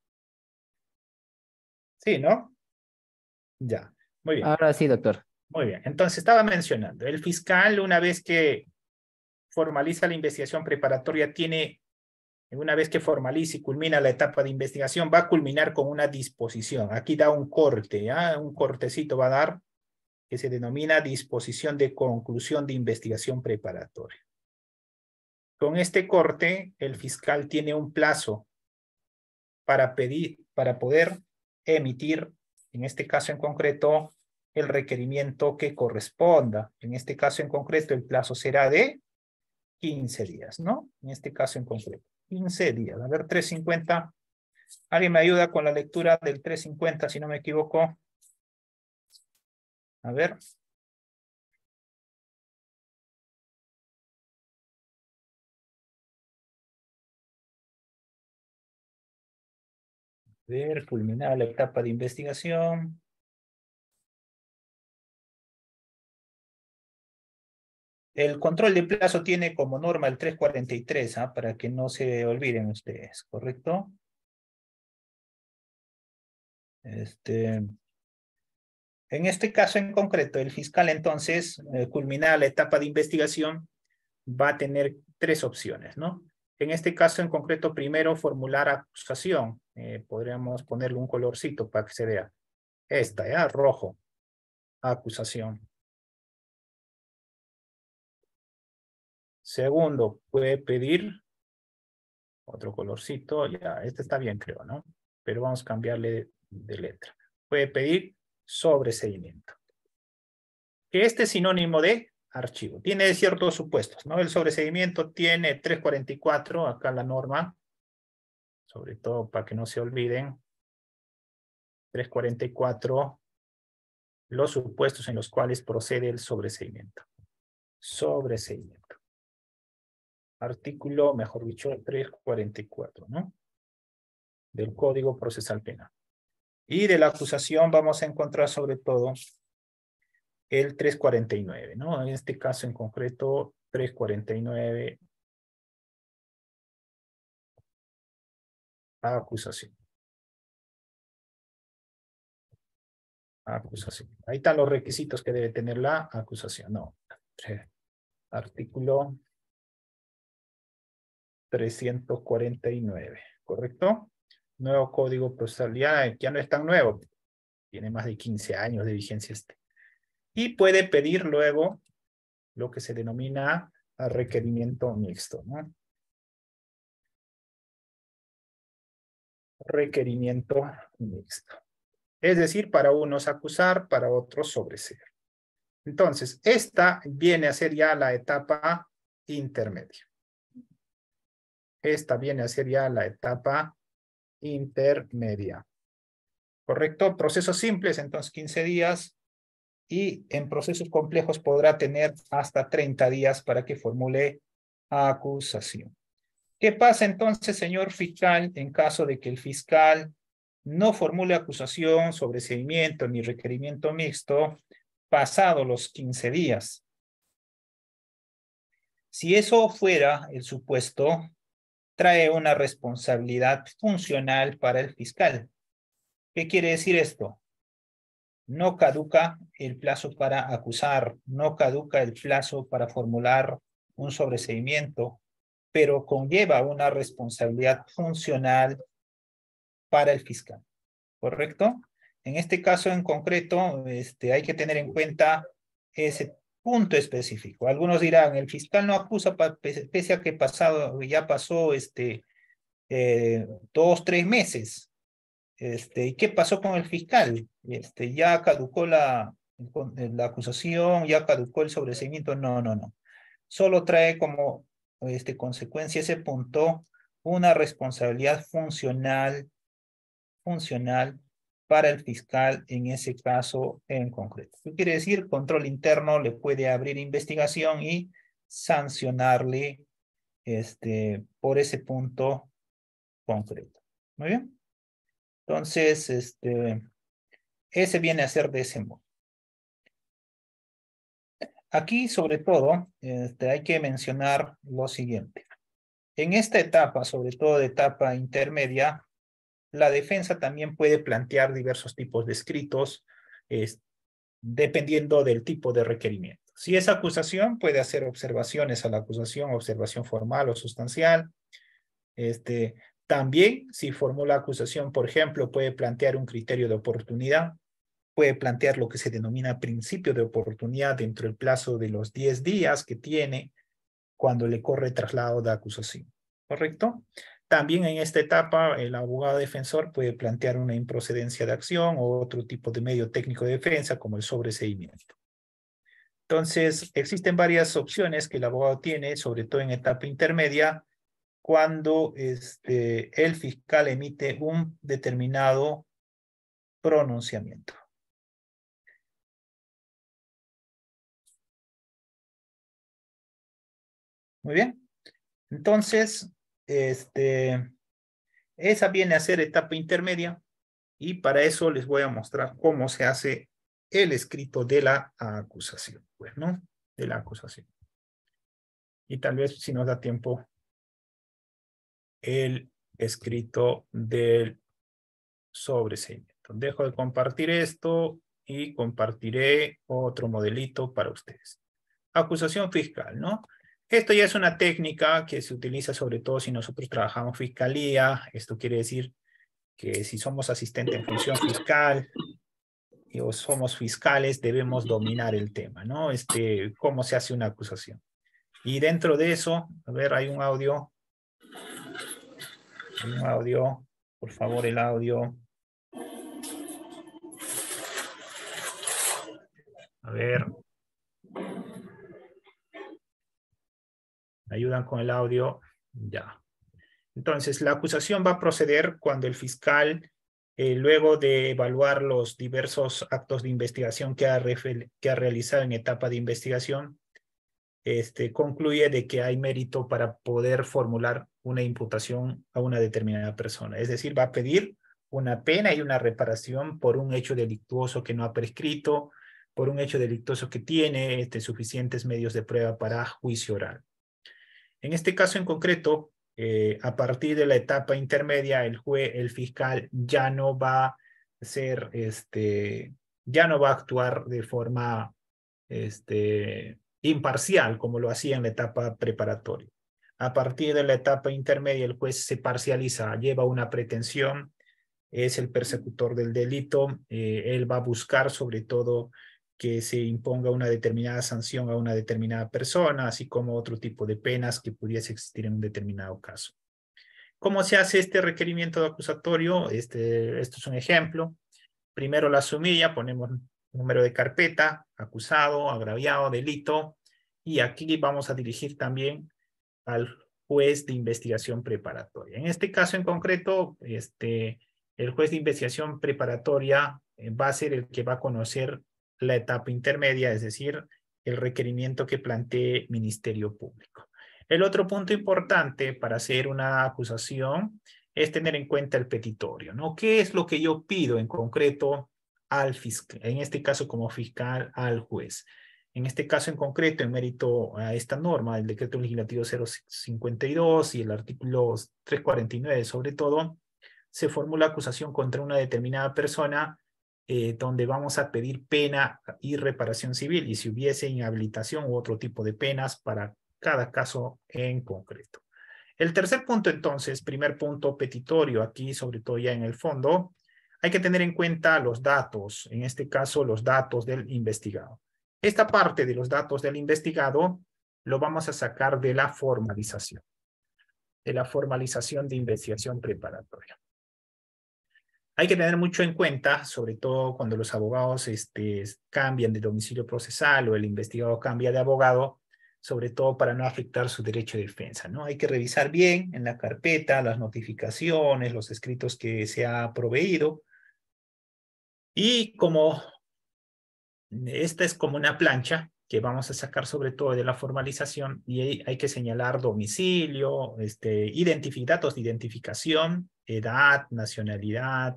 B: Sí, ¿no? Ya, muy bien.
A: Ahora sí, doctor.
B: Muy bien, entonces estaba mencionando, el fiscal una vez que formaliza la investigación preparatoria una vez que formaliza y culmina la etapa de investigación, va a culminar con una disposición. Aquí da un corte, ¿ya? Un cortecito va a dar que se denomina disposición de conclusión de investigación preparatoria. Con este corte, el fiscal tiene un plazo para poder emitir, en este caso en concreto, el requerimiento que corresponda. En este caso en concreto, el plazo será de 15 días, ¿no? En este caso en concreto, 15 días. A ver, 350. ¿Alguien me ayuda con la lectura del 350, si no me equivoco? A ver. A ver, culminar la etapa de investigación. El control de plazo tiene como norma el 343, ¿ah? Para que no se olviden ustedes, ¿correcto? En este caso en concreto, el fiscal entonces, culminada la etapa de investigación, va a tener 3 opciones, ¿no? En este caso en concreto, primero formular acusación. Podríamos ponerle un colorcito para que se vea. Esta, ¿ya? Rojo. Acusación. Segundo, puede pedir otro colorcito. Ya, este está bien, creo, ¿no? Pero vamos a cambiarle de letra. Puede pedir sobreseimiento. Que este es sinónimo de archivo. Tiene ciertos supuestos, ¿no? El sobreseimiento tiene 344, acá la norma, sobre todo para que no se olviden. 344, los supuestos en los cuales procede el sobreseimiento. Sobreseimiento. artículo, mejor dicho, 344, ¿no? Del Código Procesal Penal. Y de la acusación vamos a encontrar sobre todo el 349, ¿no? En este caso en concreto, 349, acusación. Acusación. Ahí están los requisitos que debe tener la acusación. No. Artículo 349, ¿correcto? Nuevo Código Procesal. Ya no es tan nuevo. Tiene más de 15 años de vigencia este. Y puede pedir luego lo que se denomina requerimiento mixto, ¿no? Requerimiento mixto. Es decir, para unos acusar, para otros sobreseer. Entonces, esta viene a ser ya la etapa intermedia. Esta viene a ser ya la etapa intermedia. ¿Correcto? Procesos simples, entonces 15 días. Y en procesos complejos podrá tener hasta 30 días para que formule acusación. ¿Qué pasa entonces, señor fiscal, en caso de que el fiscal no formule acusación, sobreseimiento ni requerimiento mixto pasado los 15 días? Si eso fuera el supuesto, trae una responsabilidad funcional para el fiscal. ¿Qué quiere decir esto? No caduca el plazo para acusar, no caduca el plazo para formular un sobreseimiento, pero conlleva una responsabilidad funcional para el fiscal, ¿correcto? En este caso en concreto, hay que tener en cuenta ese punto específico. Algunos dirán, el fiscal no acusa pese a que ya pasó 2, 3 meses. ¿Y qué pasó con el fiscal? ¿Ya caducó la acusación? ¿Ya caducó el sobreseimiento? No, no, no. Solo trae como consecuencia ese punto una responsabilidad funcional para el fiscal en ese caso en concreto. ¿Qué quiere decir? Control interno le puede abrir investigación y sancionarle por ese punto concreto. Muy bien. Entonces, ese viene a ser de ese modo. Aquí, sobre todo, hay que mencionar lo siguiente. En esta etapa, sobre todo de etapa intermedia, la defensa también puede plantear diversos tipos de escritos, dependiendo del tipo de requerimiento. Si es acusación, puede hacer observaciones a la acusación, observación formal o sustancial. También, si formula acusación, por ejemplo, puede plantear un criterio de oportunidad, puede plantear lo que se denomina principio de oportunidad dentro del plazo de los 10 días que tiene cuando le corre traslado de acusación, ¿correcto? También en esta etapa, el abogado defensor puede plantear una improcedencia de acción o otro tipo de medio técnico de defensa, como el sobreseimiento. Entonces, existen varias opciones que el abogado tiene, sobre todo en etapa intermedia, cuando el fiscal emite un determinado pronunciamiento. Muy bien. Entonces, esa viene a ser etapa intermedia y para eso les voy a mostrar cómo se hace el escrito de la acusación. Pues, ¿no? De la acusación. Y tal vez, si nos da tiempo, el escrito del sobreseimiento. Dejo de compartir esto y compartiré otro modelito para ustedes. Acusación fiscal, ¿no? Esto ya es una técnica que se utiliza sobre todo si nosotros trabajamos fiscalía. Esto quiere decir que si somos asistente en función fiscal o somos fiscales, debemos dominar el tema, ¿no? Cómo se hace una acusación. Y dentro de eso, a ver, hay un audio. Hay un audio. Por favor, el audio. A ver. ¿Me ayudan con el audio? Ya. Entonces, la acusación va a proceder cuando el fiscal, luego de evaluar los diversos actos de investigación que ha realizado en etapa de investigación, concluye de que hay mérito para poder formular una imputación a una determinada persona. Es decir, va a pedir una pena y una reparación por un hecho delictuoso que no ha prescrito, por un hecho delictuoso que tiene suficientes medios de prueba para juicio oral. En este caso en concreto, a partir de la etapa intermedia, el fiscal ya no va a ser, ya no va a actuar de forma imparcial como lo hacía en la etapa preparatoria. A partir de la etapa intermedia, el juez se parcializa, lleva una pretensión, es el persecutor del delito, él va a buscar sobre todo que se imponga una determinada sanción a una determinada persona, así como otro tipo de penas que pudiese existir en un determinado caso. ¿Cómo se hace este requerimiento de acusatorio? Esto es un ejemplo. Primero la sumilla, ponemos número de carpeta, acusado, agraviado, delito, y aquí vamos a dirigir también al juez de investigación preparatoria. En este caso en concreto, el juez de investigación preparatoria va a ser el que va a conocer la etapa intermedia, es decir, el requerimiento que plantee Ministerio Público. El otro punto importante para hacer una acusación es tener en cuenta el petitorio, ¿no? ¿Qué es lo que yo pido en concreto al fiscal, en este caso como fiscal al juez? En este caso en concreto, en mérito a esta norma, el decreto legislativo 052 y el artículo 349 sobre todo, se formula acusación contra una determinada persona donde vamos a pedir pena y reparación civil y si hubiese inhabilitación u otro tipo de penas para cada caso en concreto. El tercer punto entonces, primer punto petitorio, aquí sobre todo ya en el fondo, hay que tener en cuenta los datos, en este caso los datos del investigado. Esta parte de los datos del investigado lo vamos a sacar de la formalización de investigación preparatoria. Hay que tener mucho en cuenta, sobre todo cuando los abogados cambian de domicilio procesal o el investigado cambia de abogado, sobre todo para no afectar su derecho de defensa, ¿no? Hay que revisar bien en la carpeta las notificaciones, los escritos que se ha proveído. Y como esta es como una plancha que vamos a sacar sobre todo de la formalización y hay que señalar domicilio, datos de identificación, edad, nacionalidad,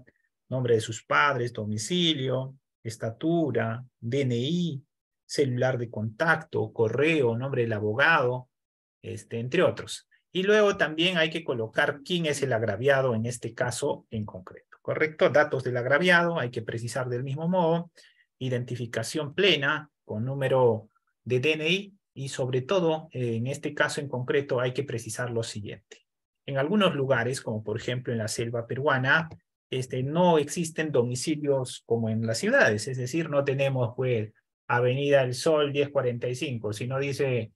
B: nombre de sus padres, domicilio, estatura, DNI, celular de contacto, correo, nombre del abogado, entre otros. Y luego también hay que colocar quién es el agraviado en este caso en concreto, ¿correcto? Datos del agraviado, hay que precisar del mismo modo, identificación plena con número de DNI y sobre todo, en este caso en concreto, hay que precisar lo siguiente. En algunos lugares, como por ejemplo en la selva peruana, no existen domicilios como en las ciudades, es decir, no tenemos pues Avenida El Sol 1045, sino dice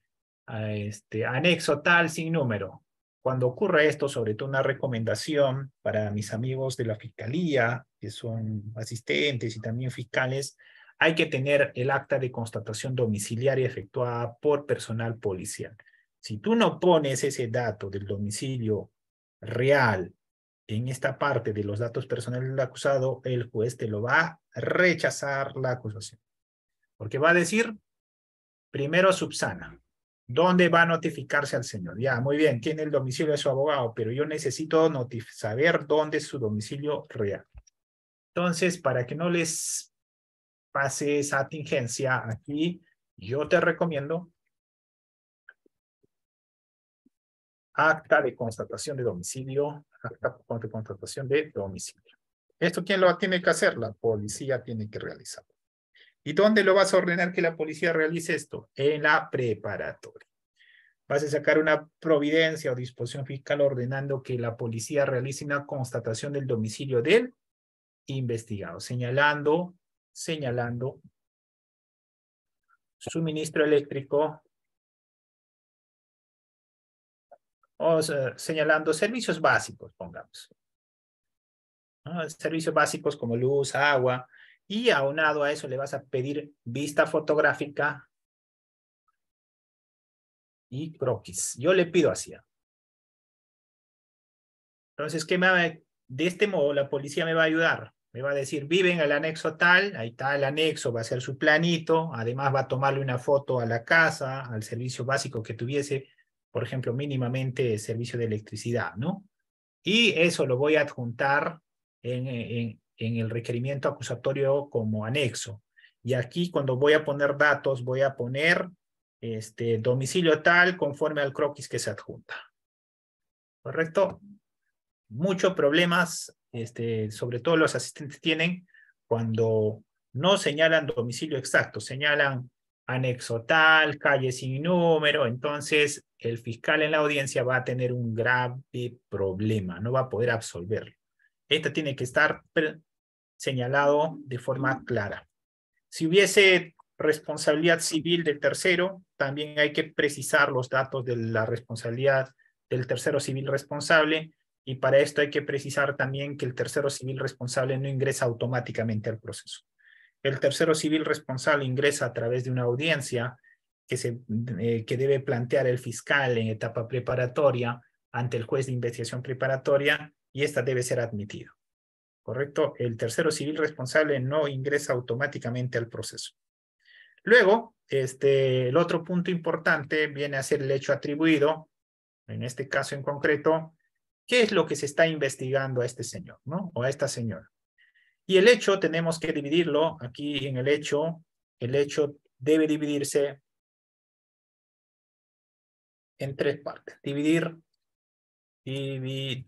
B: anexo tal sin número. Cuando ocurre esto, sobre todo una recomendación para mis amigos de la fiscalía, que son asistentes y también fiscales, hay que tener el acta de constatación domiciliaria efectuada por personal policial. Si tú no pones ese dato del domicilio real en esta parte de los datos personales del acusado, el juez te lo va a rechazar la acusación. Porque va a decir, primero subsana. ¿Dónde va a notificarse al señor? Ya, muy bien, tiene el domicilio de su abogado, pero yo necesito saber dónde es su domicilio real. Entonces, para que no les pase esa contingencia aquí, yo te recomiendo acta de constatación de domicilio, acta de constatación de domicilio. ¿Esto quién lo tiene que hacer? La policía tiene que realizarlo. ¿Y dónde lo vas a ordenar que la policía realice esto? En la preparatoria. Vas a sacar una providencia o disposición fiscal ordenando que la policía realice una constatación del domicilio del investigado, señalando suministro eléctrico o señalando servicios básicos, pongamos. ¿No? Servicios básicos como luz, agua, y aunado a eso le vas a pedir vista fotográfica y croquis. Yo le pido así. Entonces, de este modo la policía me va a ayudar Me va a decir, vive en el anexo tal, ahí está el anexo, va a ser su planito, además va a tomarle una foto a la casa, al servicio básico que tuviese, por ejemplo, mínimamente servicio de electricidad, ¿no? Y eso lo voy a adjuntar en el requerimiento acusatorio como anexo. Y aquí cuando voy a poner datos, voy a poner domicilio tal conforme al croquis que se adjunta. ¿Correcto? Muchos problemas, sobre todo los asistentes tienen cuando no señalan domicilio exacto, señalan anexo tal, calle sin número, entonces el fiscal en la audiencia va a tener un grave problema, no va a poder absolverlo. Esto tiene que estar señalado de forma clara. Si hubiese responsabilidad civil del tercero, también hay que precisar los datos de la responsabilidad del tercero civil responsable, y para esto hay que precisar también que el tercero civil responsable no ingresa automáticamente al proceso. El tercero civil responsable ingresa a través de una audiencia que debe plantear el fiscal en etapa preparatoria ante el juez de investigación preparatoria, y esta debe ser admitida. ¿Correcto? El tercero civil responsable no ingresa automáticamente al proceso. Luego, el otro punto importante viene a ser el hecho atribuido, en este caso en concreto, ¿qué es lo que se está investigando a este señor, ¿no? O a esta señora? Y el hecho tenemos que dividirlo aquí en el hecho debe dividirse en tres partes. Dividir en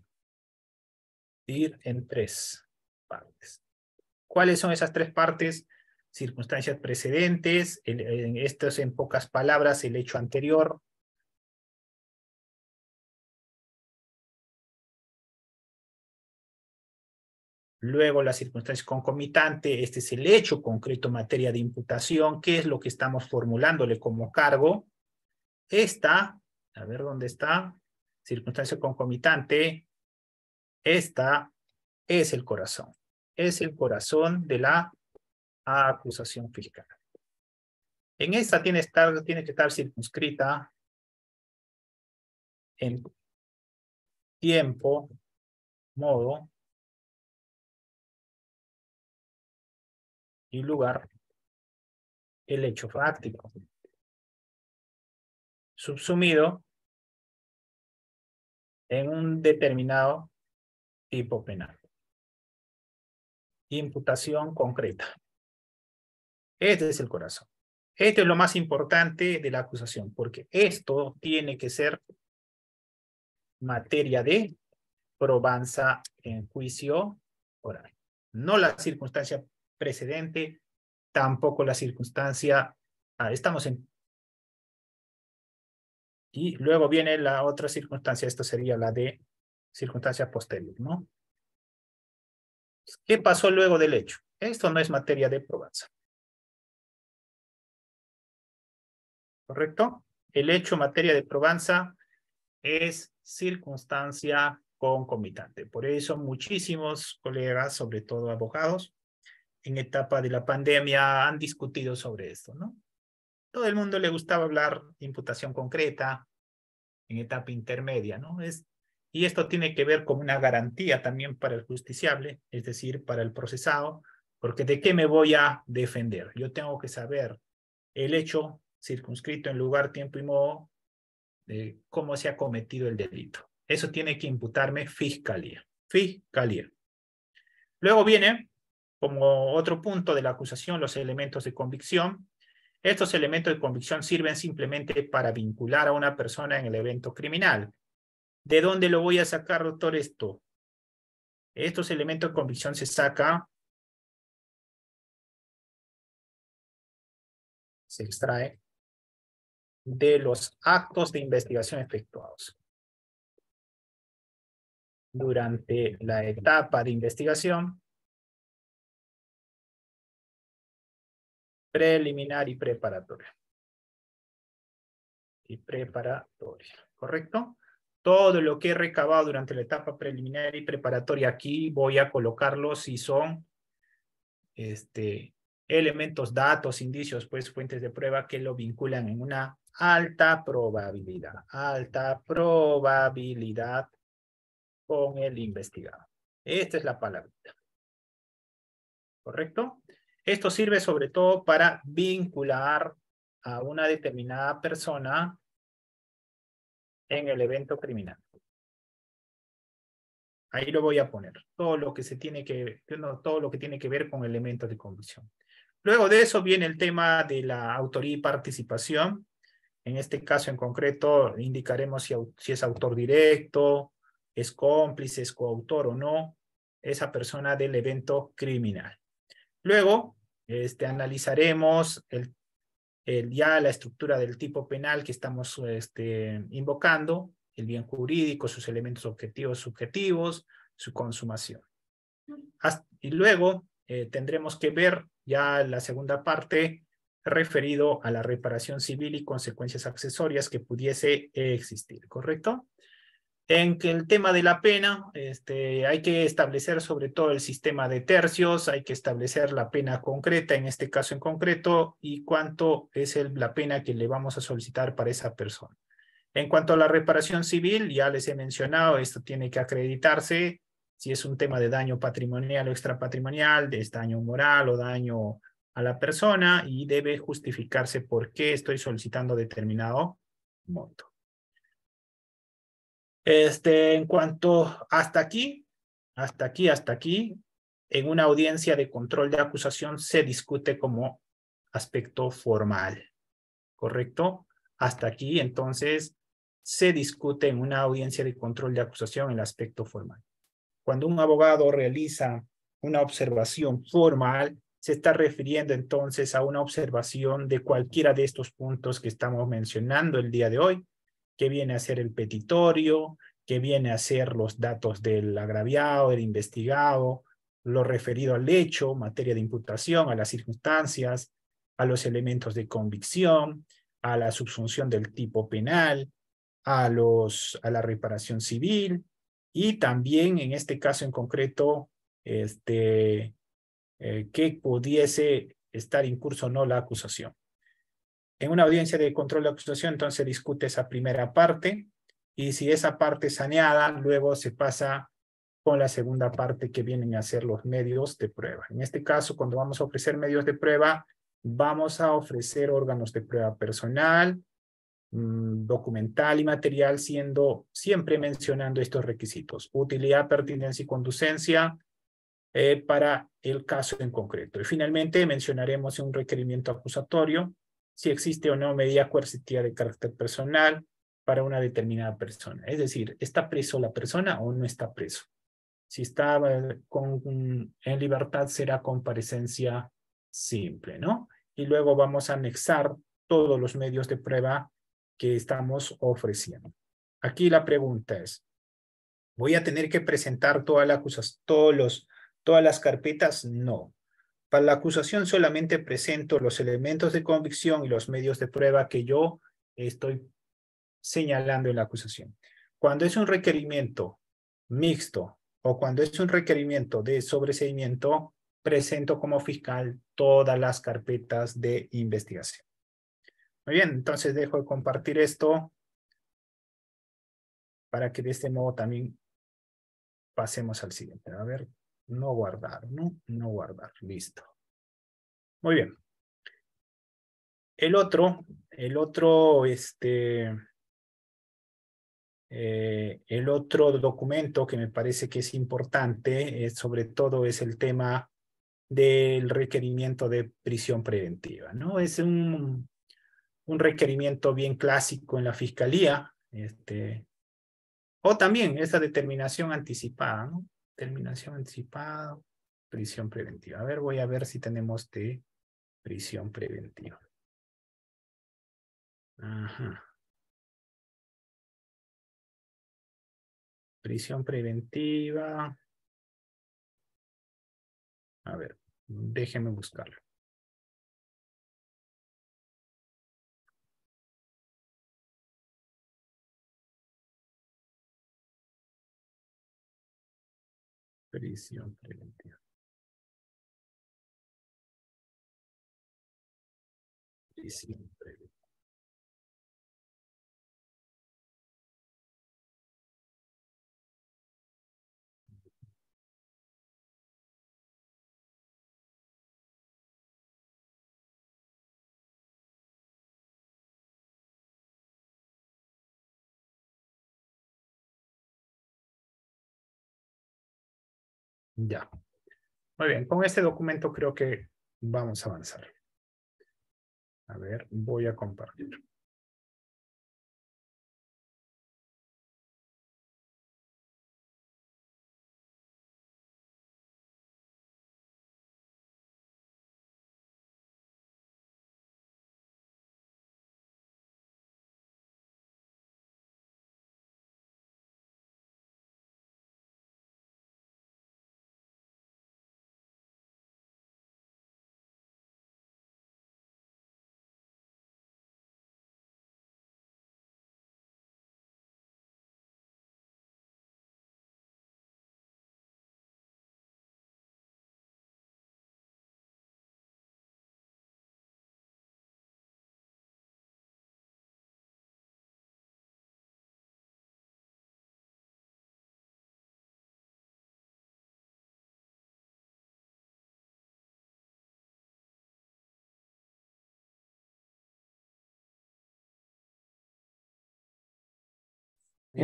B: tres partes. ¿Cuáles son esas tres partes? Circunstancias precedentes, esto es en pocas palabras el hecho anterior. Luego la circunstancia concomitante, este es el hecho concreto en materia de imputación, qué es lo que estamos formulándole como cargo. Esta, a ver dónde está, circunstancia concomitante, esta es el corazón de la acusación fiscal. En esta tiene que estar circunscrita en tiempo, modo y lugar el hecho fáctico, subsumido en un determinado tipo penal. Imputación concreta. Este es el corazón. Esto es lo más importante de la acusación, porque esto tiene que ser materia de probanza en juicio oral. No la circunstancia precedente, tampoco la circunstancia... Y luego viene la otra circunstancia, esto sería la de circunstancia posterior, ¿no? ¿Qué pasó luego del hecho? Esto no es materia de probanza. ¿Correcto? El hecho materia de probanza es circunstancia concomitante. Por eso muchísimos colegas, sobre todo abogados, en etapa de la pandemia han discutido sobre esto, ¿no? Todo el mundo le gustaba hablar de imputación concreta en etapa intermedia, ¿no? Y esto tiene que ver con una garantía también para el justiciable, es decir, para el procesado, porque ¿de qué me voy a defender? Yo tengo que saber el hecho circunscrito en lugar, tiempo y modo de cómo se ha cometido el delito. Eso tiene que imputarme fiscalía. Fiscalía. Luego viene, como otro punto de la acusación, los elementos de convicción. Estos elementos de convicción sirven simplemente para vincular a una persona en el evento criminal. ¿De dónde lo voy a sacar, doctor, esto? Estos elementos de convicción se extrae de los actos de investigación efectuados durante la etapa de investigación preliminar y preparatoria. ¿Correcto? Todo lo que he recabado durante la etapa preliminar y preparatoria aquí voy a colocarlo si son elementos, datos, indicios, pues fuentes de prueba que lo vinculan en una alta probabilidad con el investigado. Esta es la palabra. ¿correcto? Esto sirve sobre todo para vincular a una determinada persona en el evento criminal. Ahí lo voy a poner. Todo lo que todo lo que tiene que ver con elementos de convicción. Luego de eso viene el tema de la autoría y participación. En este caso en concreto indicaremos si es autor directo, es cómplice, es coautor o no, esa persona del evento criminal. Luego analizaremos ya la estructura del tipo penal que estamos invocando, el bien jurídico, sus elementos objetivos, subjetivos, su consumación. Y luego tendremos que ver ya la segunda parte referido a la reparación civil y consecuencias accesorias que pudiese existir, ¿correcto? En que el tema de la pena, hay que establecer sobre todo el sistema de tercios, hay que establecer la pena concreta, en este caso en concreto, y cuánto es la pena que le vamos a solicitar para esa persona. En cuanto a la reparación civil, ya les he mencionado, esto tiene que acreditarse si es un tema de daño patrimonial o extrapatrimonial, de daño moral o daño a la persona, y debe justificarse por qué estoy solicitando determinado monto. En cuanto hasta aquí, en una audiencia de control de acusación se discute como aspecto formal, ¿correcto? Hasta aquí, entonces, se discute en una audiencia de control de acusación el aspecto formal. Cuando un abogado realiza una observación formal, se está refiriendo entonces a una observación de cualquiera de estos puntos que estamos mencionando el día de hoy, que viene a ser el petitorio, que viene a ser los datos del agraviado, del investigado, lo referido al hecho, materia de imputación, a las circunstancias, a los elementos de convicción, a la subsunción del tipo penal, a la reparación civil, y también en este caso en concreto, que pudiese estar incurso o no la acusación. En una audiencia de control de acusación, entonces se discute esa primera parte, y si esa parte es saneada, luego se pasa con la segunda parte que vienen a ser los medios de prueba. En este caso, cuando vamos a ofrecer medios de prueba, vamos a ofrecer órganos de prueba personal, documental y material, siempre mencionando estos requisitos: utilidad, pertinencia y conducencia para el caso en concreto. Y finalmente mencionaremos un requerimiento acusatorio, si existe o no medida coercitiva de carácter personal para una determinada persona. Es decir, ¿está preso la persona o no está preso? Si está en libertad, será comparecencia simple, ¿no? Y luego vamos a anexar todos los medios de prueba que estamos ofreciendo. Aquí la pregunta es, ¿voy a tener que presentar todas las carpetas? No. Para la acusación solamente presento los elementos de convicción y los medios de prueba que yo estoy señalando en la acusación. Cuando es un requerimiento mixto o cuando es un requerimiento de sobreseimiento, presento como fiscal todas las carpetas de investigación. Muy bien, entonces dejo de compartir esto para que de este modo también pasemos al siguiente. A ver, no guardar, ¿no? No guardar, listo. Muy bien. El otro, el otro documento que me parece que es importante, sobre todo es el tema del requerimiento de prisión preventiva, ¿no? Es un requerimiento bien clásico en la fiscalía, o también esa determinación anticipada, ¿no? Determinación anticipada, prisión preventiva. A ver, voy a ver si tenemos de prisión preventiva. Ajá. Prisión preventiva. A ver, déjenme buscarlo. Prisión preventiva. Prisión preventiva. Ya. Muy bien, con este documento creo que vamos a avanzar. A ver, voy a compartir.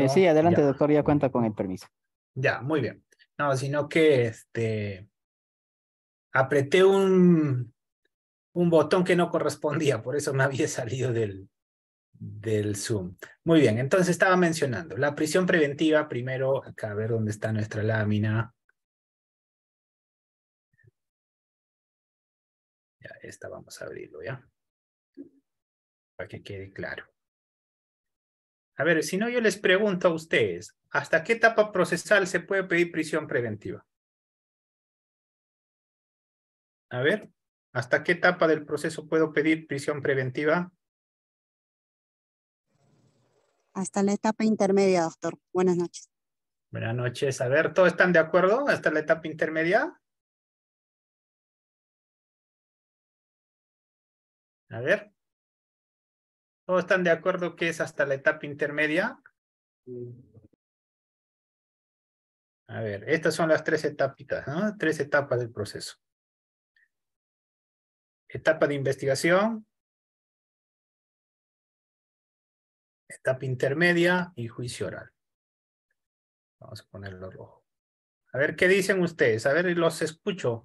A: Sí, adelante,
B: Ya.
A: doctor, ya cuenta con el permiso.
B: Ya, muy bien. No, sino que apreté un botón que no correspondía, por eso me había salido del Zoom. Muy bien, entonces estaba mencionando la prisión preventiva, primero, acá a ver dónde está nuestra lámina. Ya, esta vamos a abrirlo, ¿ya? Para que quede claro. A ver, si no yo les pregunto a ustedes, ¿hasta qué etapa procesal se puede pedir prisión preventiva? A ver, ¿hasta qué etapa del proceso puedo pedir prisión preventiva?
E: Hasta la etapa intermedia, doctor. Buenas noches.
B: Buenas noches. A ver, ¿todos están de acuerdo hasta la etapa intermedia? A ver. ¿Todos están de acuerdo que es hasta la etapa intermedia? A ver, estas son las tres etapitas, ¿no? Tres etapas del proceso. Etapa de investigación, etapa intermedia y juicio oral. Vamos a ponerlo rojo. A ver, ¿qué dicen ustedes? A ver, los escucho.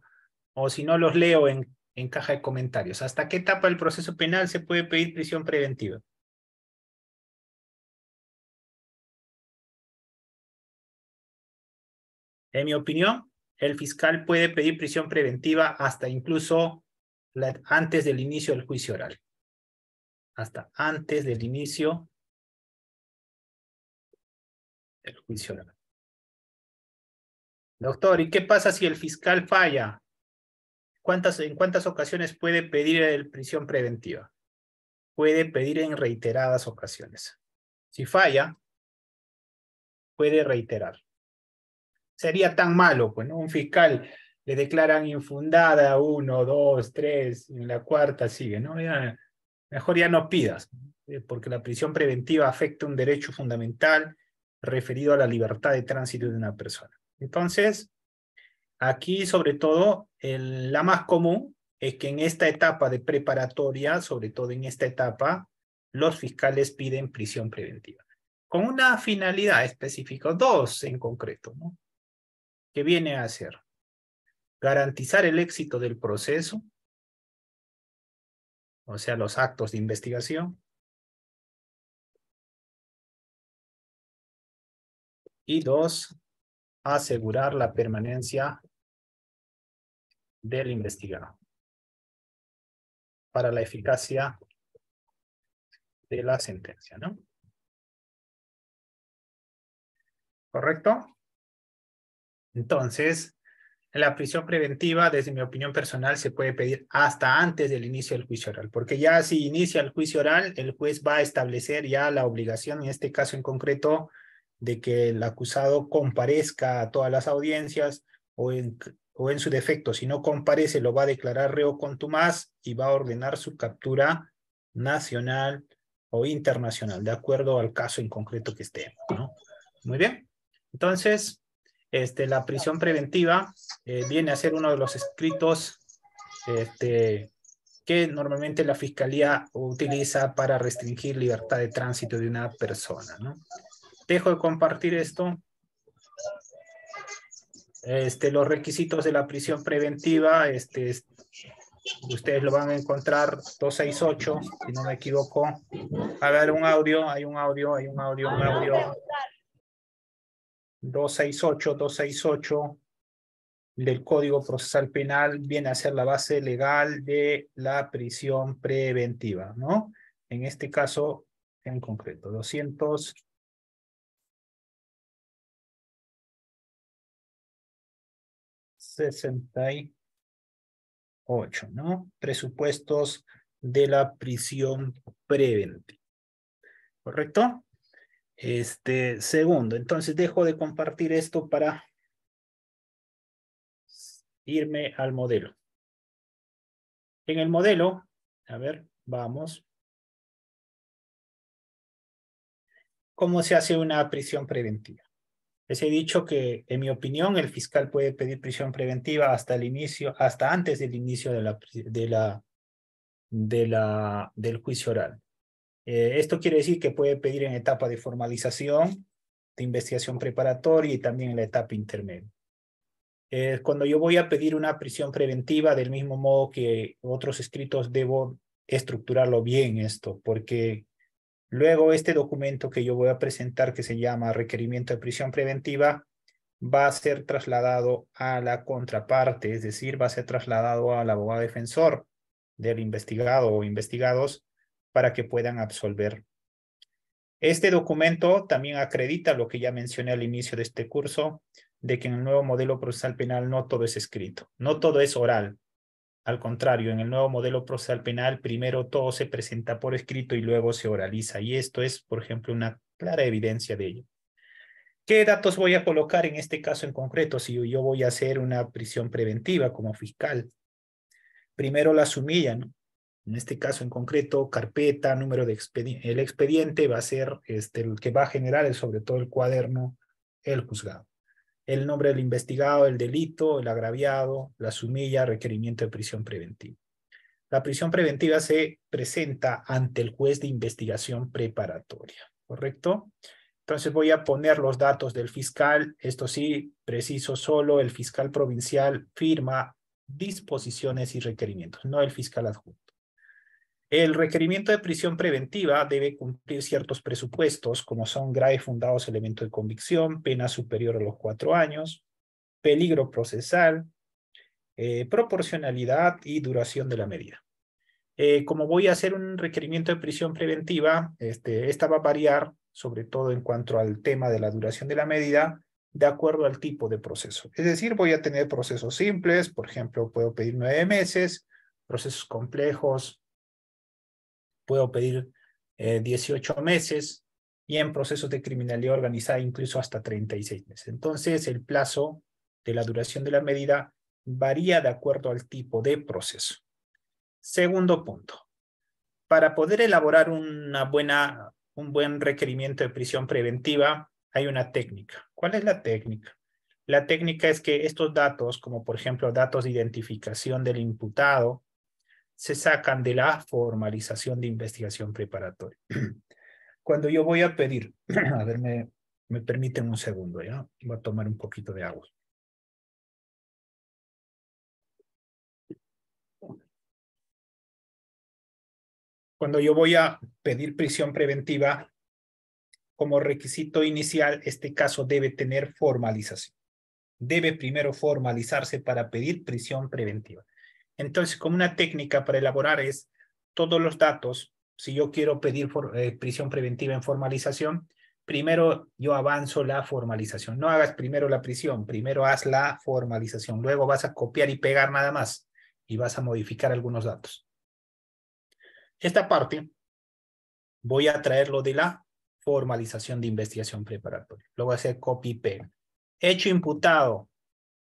B: O si no, los leo en caja de comentarios. ¿Hasta qué etapa del proceso penal se puede pedir prisión preventiva? En mi opinión, el fiscal puede pedir prisión preventiva hasta incluso antes del inicio del juicio oral. Hasta antes del inicio del juicio oral. Doctor, ¿y qué pasa si el fiscal falla? ¿En cuántas ocasiones puede pedir prisión preventiva? Puede pedir en reiteradas ocasiones. Si falla, puede reiterar. Sería tan malo, pues, ¿no? Un fiscal le declaran infundada 1, 2, 3, en la cuarta sigue, ¿no? Ya, mejor ya no pidas, porque la prisión preventiva afecta un derecho fundamental referido a la libertad de tránsito de una persona. Entonces, aquí sobre todo, la más común es que en esta etapa de preparatoria, sobre todo en esta etapa, los fiscales piden prisión preventiva. Con una finalidad específica, dos en concreto, ¿no? ¿Qué viene a hacer? Garantizar el éxito del proceso, o sea, los actos de investigación. Y dos, asegurar la permanencia del investigado para la eficacia de la sentencia, ¿no? ¿Correcto? Entonces, la prisión preventiva, desde mi opinión personal, se puede pedir hasta antes del inicio del juicio oral, porque ya si inicia el juicio oral, el juez va a establecer ya la obligación, en este caso en concreto, de que el acusado comparezca a todas las audiencias o en su defecto, si no comparece, lo va a declarar reo contumaz y va a ordenar su captura nacional o internacional, de acuerdo al caso en concreto que estemos, ¿no? Muy bien. Entonces, la prisión preventiva viene a ser uno de los escritos que normalmente la fiscalía utiliza para restringir libertad de tránsito de una persona, ¿no? Dejo de compartir esto. Los requisitos de la prisión preventiva, ustedes lo van a encontrar 268, si no me equivoco. A ver, un audio, hay un audio. 268 del Código Procesal Penal viene a ser la base legal de la prisión preventiva, ¿no? En este caso, en concreto, 268, ¿no? Presupuestos de la prisión preventiva. ¿Correcto? Segundo, entonces dejo de compartir esto para irme al modelo. En el modelo, a ver, vamos. ¿Cómo se hace una prisión preventiva? Les he dicho que, en mi opinión, el fiscal puede pedir prisión preventiva hasta el inicio, hasta antes del inicio del juicio oral. Esto quiere decir que puede pedir en etapa de formalización, de investigación preparatoria y también en la etapa intermedia. Cuando yo voy a pedir una prisión preventiva, del mismo modo que otros escritos, debo estructurarlo bien esto, porque luego este documento que yo voy a presentar, que se llama requerimiento de prisión preventiva, va a ser trasladado a la contraparte, es decir, va a ser trasladado al abogado defensor del investigado o investigados para que puedan absolver. Este documento también acredita lo que ya mencioné al inicio de este curso, de que en el nuevo modelo procesal penal no todo es escrito, no todo es oral. Al contrario, en el nuevo modelo procesal penal, primero todo se presenta por escrito y luego se oraliza. Y esto es, por ejemplo, una clara evidencia de ello. ¿Qué datos voy a colocar en este caso en concreto si yo voy a hacer una prisión preventiva como fiscal? Primero la sumilla, ¿no? En este caso en concreto, carpeta, número de expediente. El expediente va a ser el que va a generar, sobre todo el cuaderno, el juzgado. El nombre del investigado, el delito, el agraviado, la sumilla, requerimiento de prisión preventiva. La prisión preventiva se presenta ante el juez de investigación preparatoria, ¿correcto? Entonces voy a poner los datos del fiscal. Esto sí, preciso, solo el fiscal provincial firma disposiciones y requerimientos, no el fiscal adjunto. El requerimiento de prisión preventiva debe cumplir ciertos presupuestos, como son grave fundados elementos de convicción, pena superior a los 4 años, peligro procesal, proporcionalidad y duración de la medida. Como voy a hacer un requerimiento de prisión preventiva, esta va a variar, sobre todo en cuanto al tema de la duración de la medida, de acuerdo al tipo de proceso. Es decir, voy a tener procesos simples, por ejemplo, puedo pedir 9 meses, procesos complejos, puedo pedir 18 meses, y en procesos de criminalidad organizada incluso hasta 36 meses. Entonces, el plazo de la duración de la medida varía de acuerdo al tipo de proceso. Segundo punto. Para poder elaborar un buen requerimiento de prisión preventiva, hay una técnica. ¿Cuál es la técnica? La técnica es que estos datos, como por ejemplo datos de identificación del imputado, se sacan de la formalización de investigación preparatoria. Cuando yo voy a pedir, a ver, me permiten un segundo, ¿ya? Voy a tomar un poquito de agua. Cuando yo voy a pedir prisión preventiva, como requisito inicial, este caso debe tener formalización. Debe primero formalizarse para pedir prisión preventiva. Entonces, como una técnica para elaborar es todos los datos, si yo quiero pedir prisión preventiva en formalización, primero yo avanzo la formalización. No hagas primero la prisión, primero haz la formalización. Luego vas a copiar y pegar nada más y vas a modificar algunos datos. Esta parte voy a traerlo de la formalización de investigación preparatoria. Lo voy a hacer copy y pega. Hecho imputado,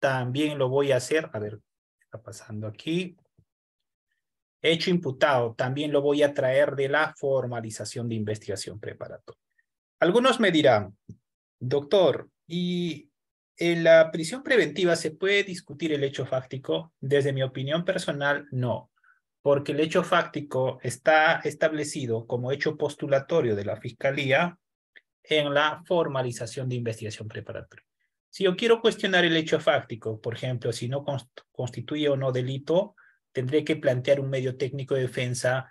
B: también lo voy a hacer. A ver, ¿qué está pasando aquí? Hecho imputado, también lo voy a traer de la formalización de investigación preparatoria. Algunos me dirán, doctor, ¿y en la prisión preventiva se puede discutir el hecho fáctico? Desde mi opinión personal, no. Porque el hecho fáctico está establecido como hecho postulatorio de la Fiscalía en la formalización de investigación preparatoria. Si yo quiero cuestionar el hecho fáctico, por ejemplo, si no constituye o no delito, tendré que plantear un medio técnico de defensa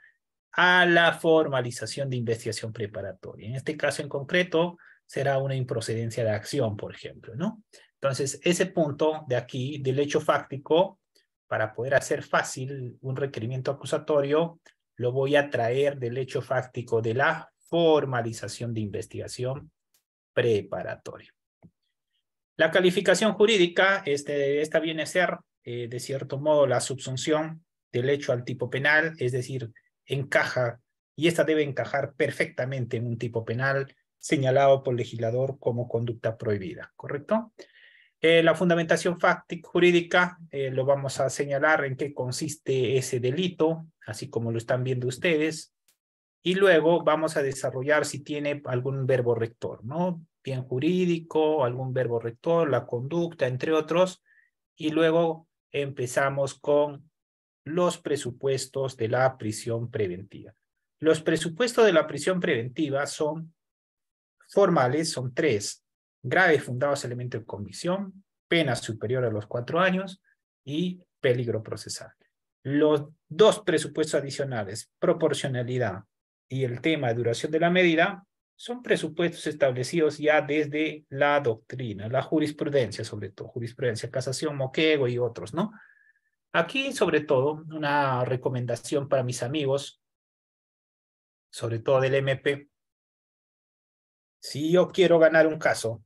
B: a la formalización de investigación preparatoria. En este caso en concreto, será una improcedencia de acción, por ejemplo, ¿no? Entonces, ese punto de aquí, del hecho fáctico, para poder hacer fácil un requerimiento acusatorio, lo voy a traer del hecho fáctico de la formalización de investigación preparatoria. La calificación jurídica, esta viene a ser, de cierto modo, la subsunción del hecho al tipo penal, es decir, encaja, y esta debe encajar perfectamente en un tipo penal señalado por el legislador como conducta prohibida, ¿correcto? La fundamentación fáctica jurídica lo vamos a señalar en qué consiste ese delito, así como lo están viendo ustedes, y luego vamos a desarrollar si tiene algún verbo rector, ¿no? Bien jurídico, algún verbo rector, la conducta, entre otros, y luego empezamos con los presupuestos de la prisión preventiva. Los presupuestos de la prisión preventiva son formales, son 3. Graves fundados elementos de convicción, pena superior a los 4 años y peligro procesal. Los 2 presupuestos adicionales, proporcionalidad y el tema de duración de la medida, son presupuestos establecidos ya desde la doctrina, la jurisprudencia sobre todo, jurisprudencia, casación, moquego y otros, ¿no? Aquí, sobre todo, una recomendación para mis amigos, sobre todo del MP. Si yo quiero ganar un caso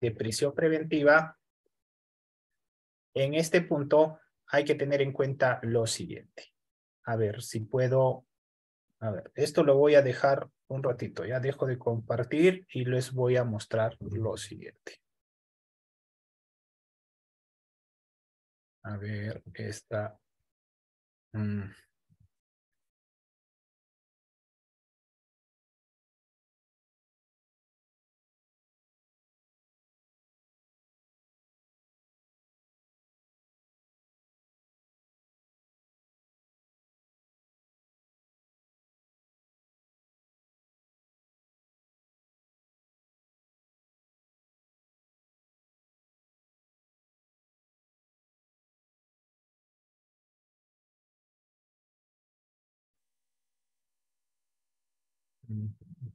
B: de prisión preventiva, en este punto hay que tener en cuenta lo siguiente. A ver, si puedo... A ver, esto lo voy a dejar un ratito. Ya dejo de compartir y les voy a mostrar lo siguiente. A ver, esta...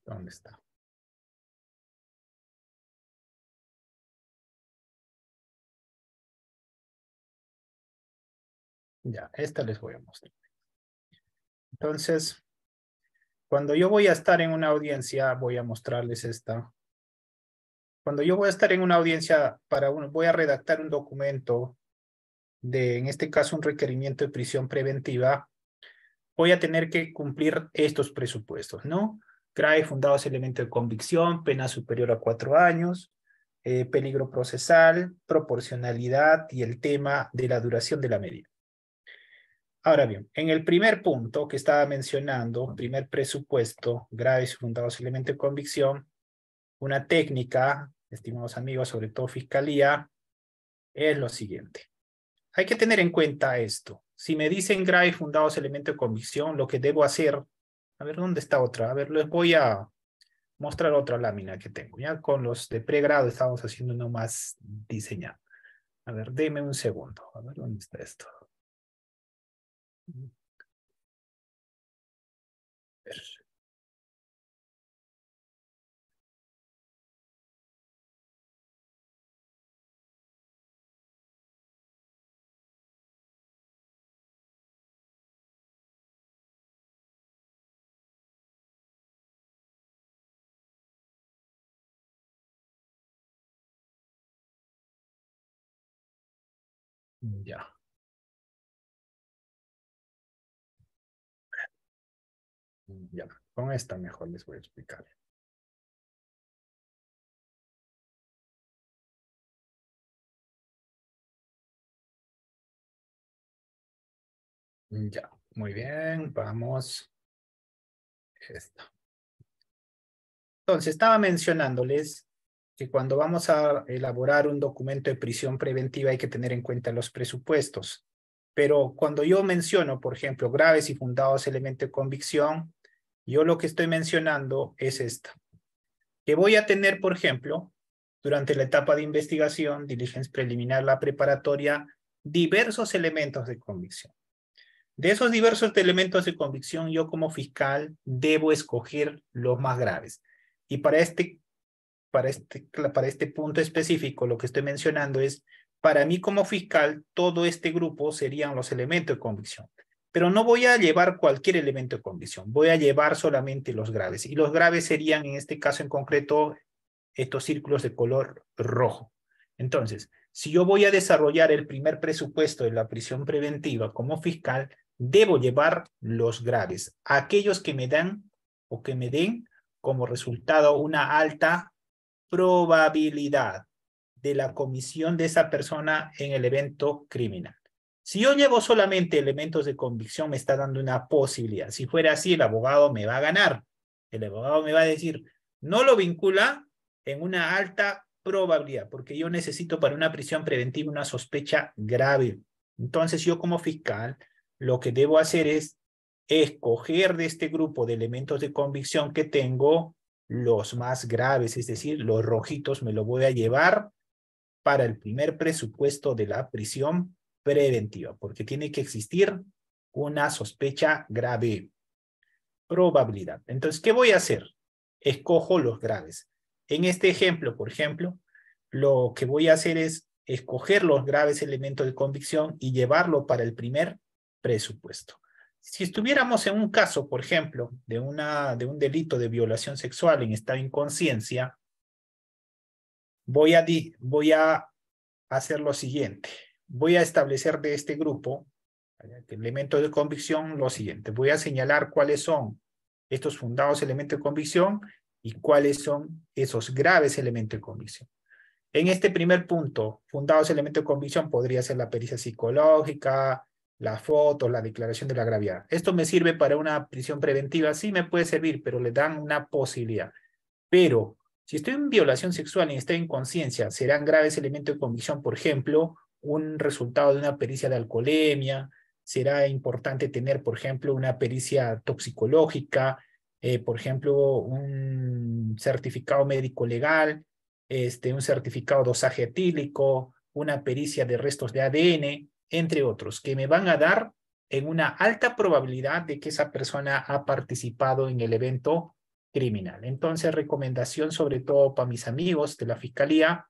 B: ¿Dónde está? Ya, esta les voy a mostrar. Entonces, cuando yo voy a estar en una audiencia, voy a mostrarles esta. Cuando yo voy a estar en una audiencia, voy a redactar un documento en este caso, un requerimiento de prisión preventiva, voy a tener que cumplir estos presupuestos, ¿no? Grave fundados elementos de convicción, pena superior a 4 años, peligro procesal, proporcionalidad y el tema de la duración de la medida. Ahora bien, en el primer punto que estaba mencionando, primer presupuesto, graves fundados elementos de convicción, una técnica, estimados amigos, sobre todo fiscalía, es lo siguiente. Hay que tener en cuenta esto. Si me dicen graves fundados elementos de convicción, lo que debo hacer... A ver, ¿dónde está otra? A ver, les voy a mostrar otra lámina que tengo. Ya con los de pregrado estamos haciendo uno más diseñado. A ver, deme un segundo. A ver, ¿dónde está esto? A ver. Ya. Ya, con esta mejor les voy a explicar. Ya, muy bien, vamos. Esta. Entonces, estaba mencionándoles que cuando vamos a elaborar un documento de prisión preventiva hay que tener en cuenta los presupuestos. Pero cuando yo menciono, por ejemplo, graves y fundados elementos de convicción, yo lo que estoy mencionando es esta. Que voy a tener, por ejemplo, durante la etapa de investigación, diligencia preliminar, la preparatoria, diversos elementos de convicción. De esos diversos elementos de convicción, yo como fiscal debo escoger los más graves. Y para este punto específico, lo que estoy mencionando es, para mí como fiscal, todo este grupo serían los elementos de convicción. Pero no voy a llevar cualquier elemento de convicción, voy a llevar solamente los graves. Y los graves serían, en este caso en concreto, estos círculos de color rojo. Entonces, si yo voy a desarrollar el primer presupuesto de la prisión preventiva como fiscal, debo llevar los graves, aquellos que me dan o que me den como resultado una alta probabilidad de la comisión de esa persona en el evento criminal. Si yo llevo solamente elementos de convicción, me está dando una posibilidad. Si fuera así, el abogado me va a ganar. El abogado me va a decir, no lo vincula en una alta probabilidad, porque yo necesito para una prisión preventiva una sospecha grave. Entonces yo como fiscal, lo que debo hacer es escoger de este grupo de elementos de convicción que tengo los más graves, es decir, los rojitos me lo voy a llevar para el primer presupuesto de la prisión preventiva, porque tiene que existir una sospecha grave. Probabilidad. Entonces, ¿qué voy a hacer? Escojo los graves. En este ejemplo, por ejemplo, lo que voy a hacer es escoger los graves elementos de convicción y llevarlo para el primer presupuesto. Si estuviéramos en un caso, por ejemplo, de un delito de violación sexual en estado de inconsciencia, voy a hacer lo siguiente. Voy a establecer de este grupo, elementos de convicción, lo siguiente. Voy a señalar cuáles son estos fundados elementos de convicción y cuáles son esos graves elementos de convicción. En este primer punto, fundados elementos de convicción, podría ser la pericia psicológica, la foto, la declaración de la gravedad. ¿Esto me sirve para una prisión preventiva? Sí me puede servir, pero le dan una posibilidad. Pero si estoy en violación sexual y estoy en inconsciencia, serán graves elementos de convicción, por ejemplo, un resultado de una pericia de alcoholemia, será importante tener, por ejemplo, una pericia toxicológica, por ejemplo, un certificado médico legal, un certificado de dosaje etílico, una pericia de restos de ADN, entre otros, que me van a dar en una alta probabilidad de que esa persona ha participado en el evento criminal. Entonces, recomendación sobre todo para mis amigos de la Fiscalía,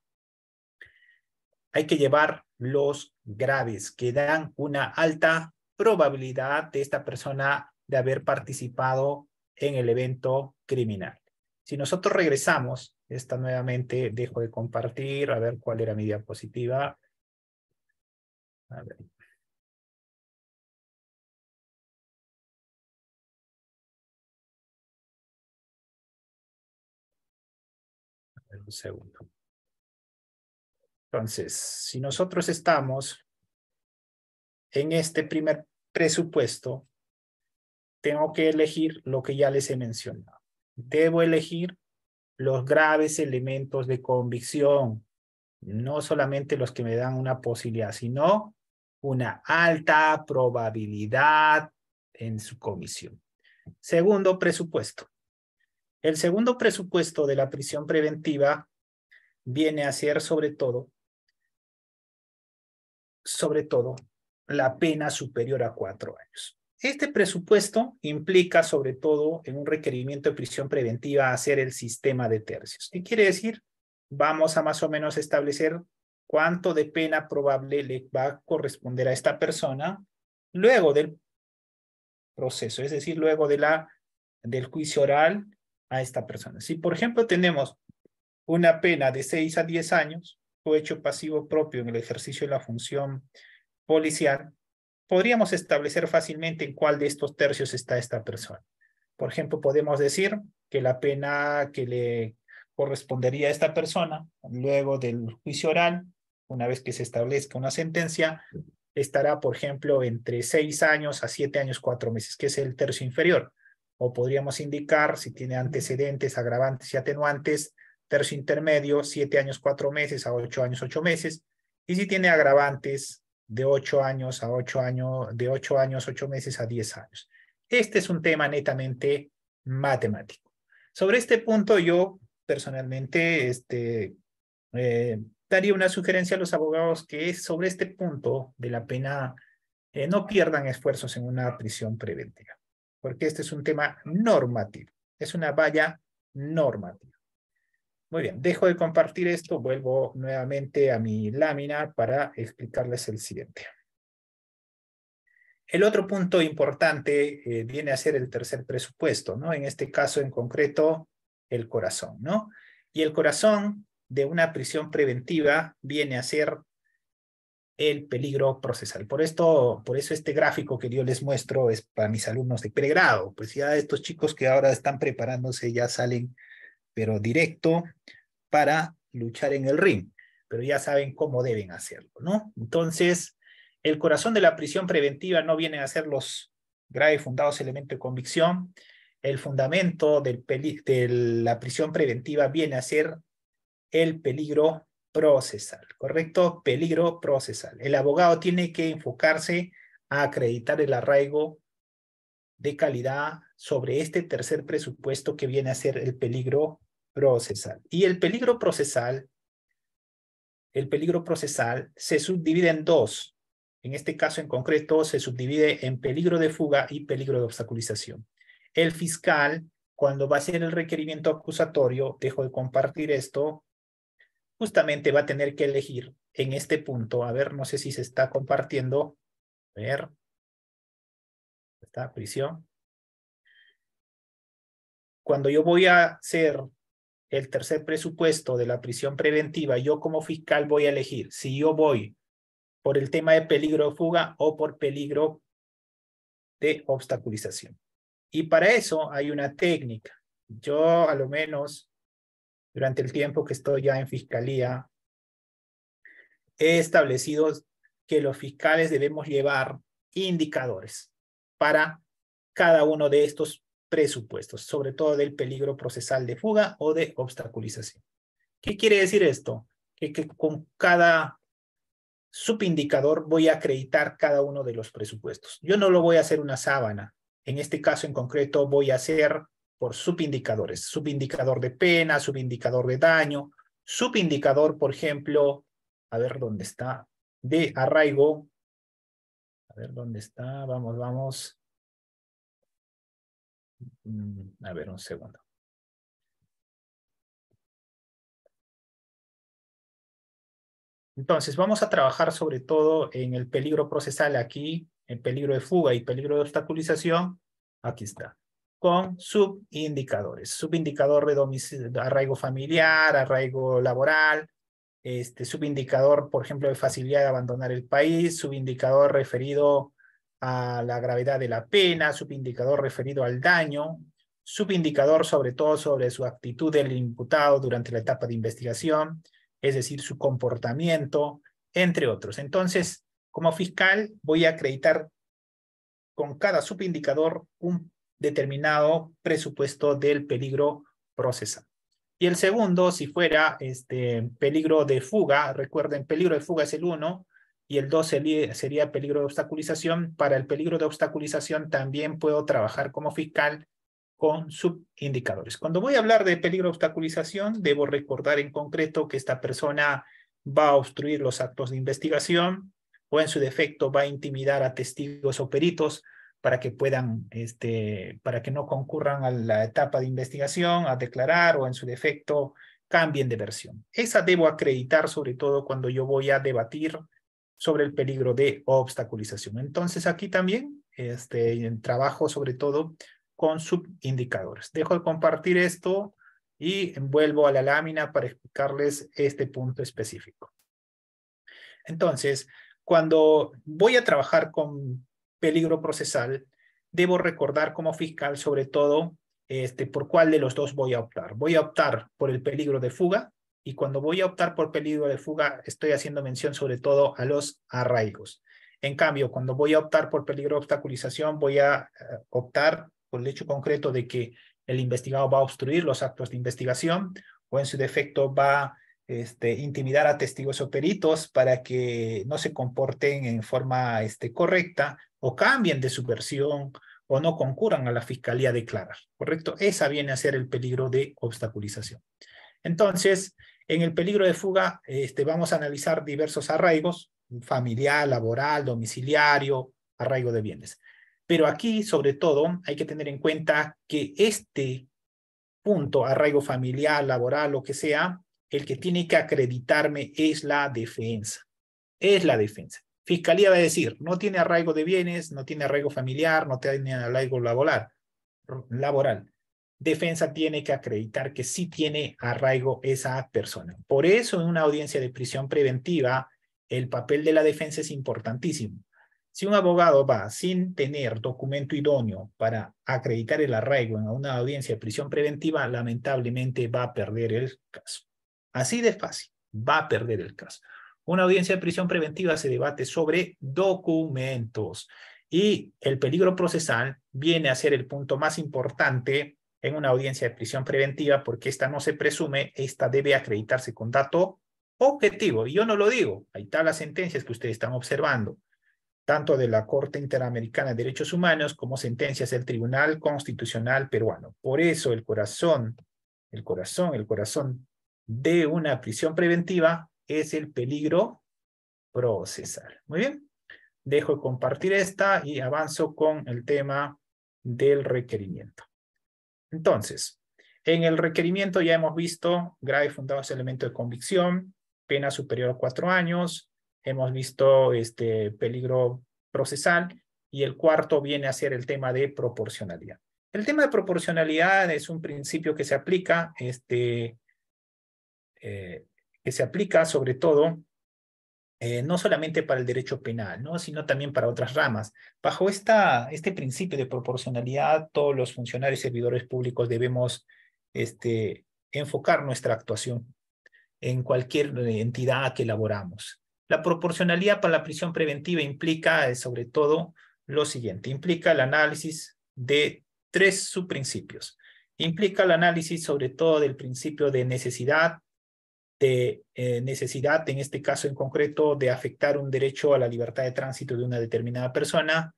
B: hay que llevar los graves que dan una alta probabilidad de esta persona de haber participado en el evento criminal. Si nosotros regresamos, nuevamente dejo de compartir, a ver cuál era mi diapositiva. A ver. A ver, un segundo. Entonces, si nosotros estamos en este primer presupuesto, tengo que elegir lo que ya les he mencionado. Debo elegir los graves elementos de convicción, no solamente los que me dan una posibilidad, sino una alta probabilidad en su comisión. Segundo presupuesto. El segundo presupuesto de la prisión preventiva viene a ser sobre todo, la pena superior a 4 años. Este presupuesto implica sobre todo en un requerimiento de prisión preventiva hacer el sistema de tercios. ¿Qué quiere decir? Vamos a más o menos establecer cuánto de pena probable le va a corresponder a esta persona luego del proceso, es decir, luego del juicio oral a esta persona. Si, por ejemplo, tenemos una pena de 6 a 10 años, o hecho pasivo propio en el ejercicio de la función policial, podríamos establecer fácilmente en cuál de estos tercios está esta persona. Por ejemplo, podemos decir que la pena que le correspondería a esta persona luego del juicio oral, una vez que se establezca una sentencia, estará, por ejemplo, entre 6 años a 7 años 4 meses, que es el tercio inferior. O podríamos indicar, si tiene antecedentes, agravantes y atenuantes, tercio intermedio, 7 años 4 meses a 8 años 8 meses. Y si tiene agravantes, de 8 años a 8 años, de 8 años 8 meses a 10 años. Este es un tema netamente matemático. Sobre este punto yo personalmente daría una sugerencia a los abogados que es sobre este punto de la pena, no pierdan esfuerzos en una prisión preventiva, porque este es un tema normativo, es una valla normativa. Muy bien, dejo de compartir esto, vuelvo nuevamente a mi lámina para explicarles el siguiente. El otro punto importante viene a ser el tercer presupuesto, ¿no? En este caso en concreto, el corazón, ¿no? Y el corazón de una prisión preventiva viene a ser el peligro procesal. Por eso este gráfico que yo les muestro es para mis alumnos de pregrado, pues ya estos chicos que ahora están preparándose ya salen, pero directo para luchar en el ring, pero ya saben cómo deben hacerlo, ¿no? Entonces, el corazón de la prisión preventiva no viene a ser los graves fundados elementos de convicción. El fundamento de la prisión preventiva viene a ser el peligro procesal, ¿correcto? Peligro procesal. El abogado tiene que enfocarse a acreditar el arraigo de calidad sobre este tercer presupuesto que viene a ser el peligro procesal. Y el peligro procesal se subdivide en dos. En este caso en concreto se subdivide en peligro de fuga y peligro de obstaculización. El fiscal, cuando va a hacer el requerimiento acusatorio, dejo de compartir esto, justamente va a tener que elegir en este punto, a ver, no sé si se está compartiendo, a ver, está prisión. Cuando yo voy a hacer el tercer presupuesto de la prisión preventiva, yo como fiscal voy a elegir si yo voy por el tema de peligro de fuga o por peligro de obstaculización. Y para eso hay una técnica. Yo, a lo menos, durante el tiempo que estoy ya en fiscalía, he establecido que los fiscales debemos llevar indicadores para cada uno de estos presupuestos, sobre todo del peligro procesal de fuga o de obstaculización. ¿Qué quiere decir esto? Que con cada subindicador voy a acreditar cada uno de los presupuestos. Yo no lo voy a hacer una sábana. En este caso en concreto voy a hacer por subindicadores. Subindicador de pena, subindicador de daño, subindicador, por ejemplo, a ver dónde está, de arraigo. A ver dónde está, vamos. A ver, un segundo. Entonces, vamos a trabajar sobre todo en el peligro procesal aquí, el peligro de fuga y peligro de obstaculización. Aquí está. Con subindicadores. Subindicador de arraigo familiar, arraigo laboral, subindicador, por ejemplo, de facilidad de abandonar el país, subindicador referido a la gravedad de la pena, subindicador referido al daño, subindicador sobre todo sobre su actitud del imputado durante la etapa de investigación, es decir, su comportamiento, entre otros. Entonces, como fiscal, voy a acreditar con cada subindicador un determinado presupuesto del peligro procesal. Y el segundo, si fuera peligro de fuga, recuerden, peligro de fuga es el 1, y el 2 sería peligro de obstaculización. Para el peligro de obstaculización también puedo trabajar como fiscal con subindicadores. Cuando voy a hablar de peligro de obstaculización, debo recordar en concreto que esta persona va a obstruir los actos de investigación o en su defecto va a intimidar a testigos o peritos para que puedan, para que no concurran a la etapa de investigación, a declarar o en su defecto cambien de versión. Esa debo acreditar sobre todo cuando yo voy a debatir sobre el peligro de obstaculización. Entonces aquí también trabajo sobre todo con subindicadores. Dejo de compartir esto y vuelvo a la lámina para explicarles este punto específico. Entonces, cuando voy a trabajar con peligro procesal, debo recordar como fiscal sobre todo por cuál de los dos voy a optar. Voy a optar por el peligro de fuga y cuando voy a optar por peligro de fuga estoy haciendo mención sobre todo a los arraigos. En cambio, cuando voy a optar por peligro de obstaculización, voy a optar por el hecho concreto de que el investigado va a obstruir los actos de investigación o en su defecto va a intimidar a testigos o peritos para que no se comporten en forma correcta o cambien de su versión o no concurran a la fiscalía a declarar, ¿correcto? Esa viene a ser el peligro de obstaculización. Entonces, En el peligro de fuga vamos a analizar diversos arraigos, familiar, laboral, domiciliario, arraigo de bienes. Pero aquí, sobre todo, hay que tener en cuenta que este punto, arraigo familiar, laboral, lo que sea, el que tiene que acreditarme es la defensa. Es la defensa. Fiscalía va a decir, no tiene arraigo de bienes, no tiene arraigo familiar, no tiene arraigo laboral. Defensa tiene que acreditar que sí tiene arraigo esa persona. Por eso, en una audiencia de prisión preventiva, el papel de la defensa es importantísimo. Si un abogado va sin tener documento idóneo para acreditar el arraigo en una audiencia de prisión preventiva, lamentablemente va a perder el caso. Así de fácil, va a perder el caso. Una audiencia de prisión preventiva se debate sobre documentos y el peligro procesal viene a ser el punto más importante en una audiencia de prisión preventiva porque esta no se presume, esta debe acreditarse con dato objetivo. Y yo no lo digo, ahí están las sentencias que ustedes están observando, tanto de la Corte Interamericana de Derechos Humanos como sentencias del Tribunal Constitucional Peruano. Por eso el corazón de una prisión preventiva es el peligro procesal. Muy bien, dejo de compartir esta y avanzo con el tema del requerimiento. Entonces, en el requerimiento ya hemos visto grave fundado ese elemento de convicción, pena superior a 4 años, hemos visto peligro procesal y el cuarto viene a ser el tema de proporcionalidad. El tema de proporcionalidad es un principio que se aplica, sobre todo no solamente para el derecho penal, ¿no? Sino también para otras ramas. Bajo este principio de proporcionalidad, todos los funcionarios y servidores públicos debemos enfocar nuestra actuación en cualquier entidad que elaboramos. La proporcionalidad para la prisión preventiva implica, sobre todo, lo siguiente. Implica el análisis de 3 subprincipios. Implica el análisis, sobre todo, del principio de necesidad, en este caso en concreto, de afectar un derecho a la libertad de tránsito de una determinada persona.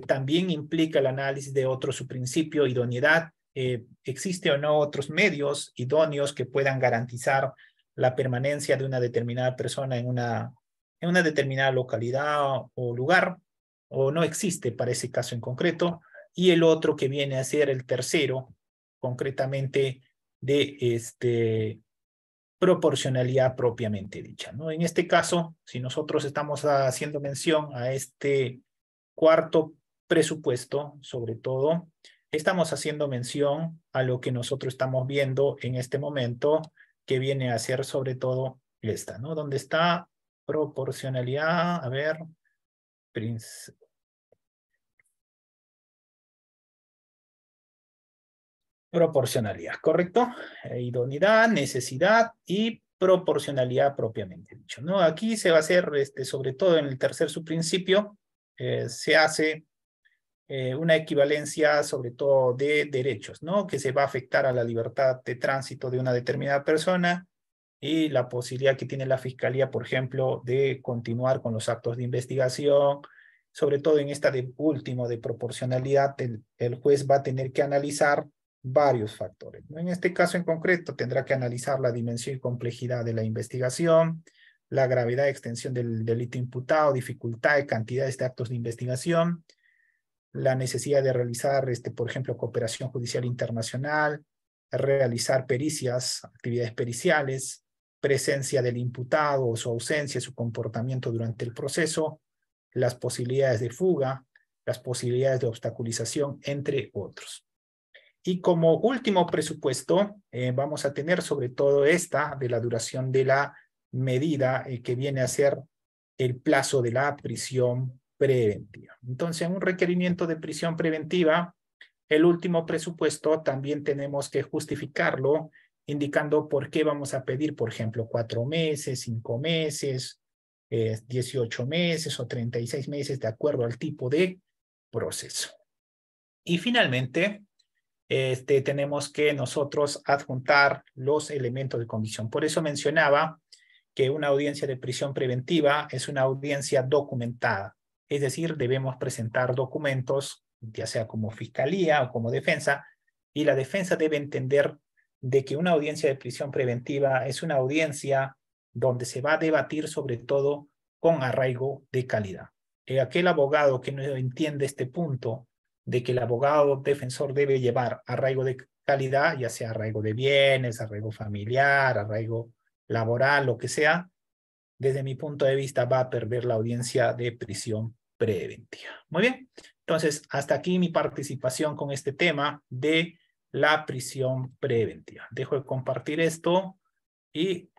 B: También implica el análisis de otro subprincipio, idoneidad. ¿Existe o no otros medios idóneos que puedan garantizar la permanencia de una determinada persona en una determinada localidad o lugar? ¿O no existe para ese caso en concreto? Y el otro que viene a ser el tercero, concretamente de proporcionalidad propiamente dicha, ¿no? En este caso, si nosotros estamos haciendo mención a este cuarto presupuesto, sobre todo, estamos haciendo mención a lo que nosotros estamos viendo en este momento, que viene a ser sobre todo esta, ¿no? Donde está proporcionalidad, a ver, proporcionalidad, ¿correcto? Idoneidad, necesidad y proporcionalidad propiamente dicho, ¿no? Aquí se va a hacer, sobre todo en el tercer subprincipio, se hace una equivalencia sobre todo de derechos, ¿no? Que se va a afectar a la libertad de tránsito de una determinada persona y la posibilidad que tiene la Fiscalía, por ejemplo, de continuar con los actos de investigación. Sobre todo en esta de último de proporcionalidad, el juez va a tener que analizar varios factores, ¿no? En este caso en concreto tendrá que analizar la dimensión y complejidad de la investigación, la gravedad y extensión del delito imputado, dificultad y cantidades de actos de investigación, la necesidad de realizar, por ejemplo, cooperación judicial internacional, realizar pericias, actividades periciales, presencia del imputado o su ausencia, su comportamiento durante el proceso, las posibilidades de fuga, las posibilidades de obstaculización, entre otros. Y como último presupuesto, vamos a tener sobre todo esta de la duración de la medida que viene a ser el plazo de la prisión preventiva. Entonces, en un requerimiento de prisión preventiva, el último presupuesto también tenemos que justificarlo, indicando por qué vamos a pedir, por ejemplo, 4 meses, 5 meses, 18 meses o 36 meses, de acuerdo al tipo de proceso. Y finalmente, tenemos que nosotros adjuntar los elementos de convicción. Por eso mencionaba que una audiencia de prisión preventiva es una audiencia documentada. Es decir, debemos presentar documentos, ya sea como fiscalía o como defensa, y la defensa debe entender de que una audiencia de prisión preventiva es una audiencia donde se va a debatir sobre todo con arraigo de calidad. Aquel abogado que no entiende este punto de que el abogado defensor debe llevar arraigo de calidad, ya sea arraigo de bienes, arraigo familiar, arraigo laboral, lo que sea, desde mi punto de vista va a perder la audiencia de prisión preventiva. Muy bien, entonces hasta aquí mi participación con este tema de la prisión preventiva. Dejo de compartir esto y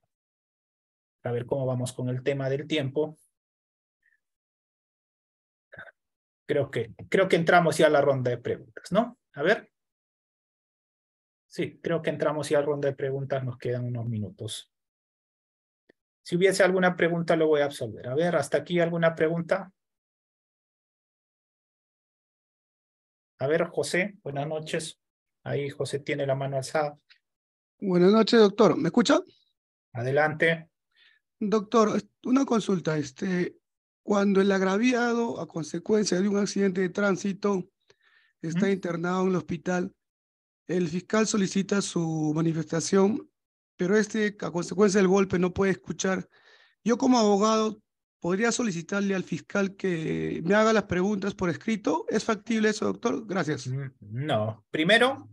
B: a ver cómo vamos con el tema del tiempo. Creo que entramos ya a la ronda de preguntas, ¿no? A ver. Sí, creo que entramos ya a la ronda de preguntas, nos quedan unos minutos. Si hubiese alguna pregunta, lo voy a absolver. A ver, ¿hasta aquí alguna pregunta? A ver, José, buenas noches. Ahí José tiene la mano alzada.
F: Buenas noches, doctor. ¿Me escucha?
B: Adelante.
F: Doctor, una consulta. Cuando el agraviado, a consecuencia de un accidente de tránsito, está internado en el hospital, el fiscal solicita su manifestación, pero a consecuencia del golpe, no puede escuchar. Yo, como abogado, podría solicitarle al fiscal que me haga las preguntas por escrito. ¿Es factible eso, doctor? Gracias.
B: No. Primero,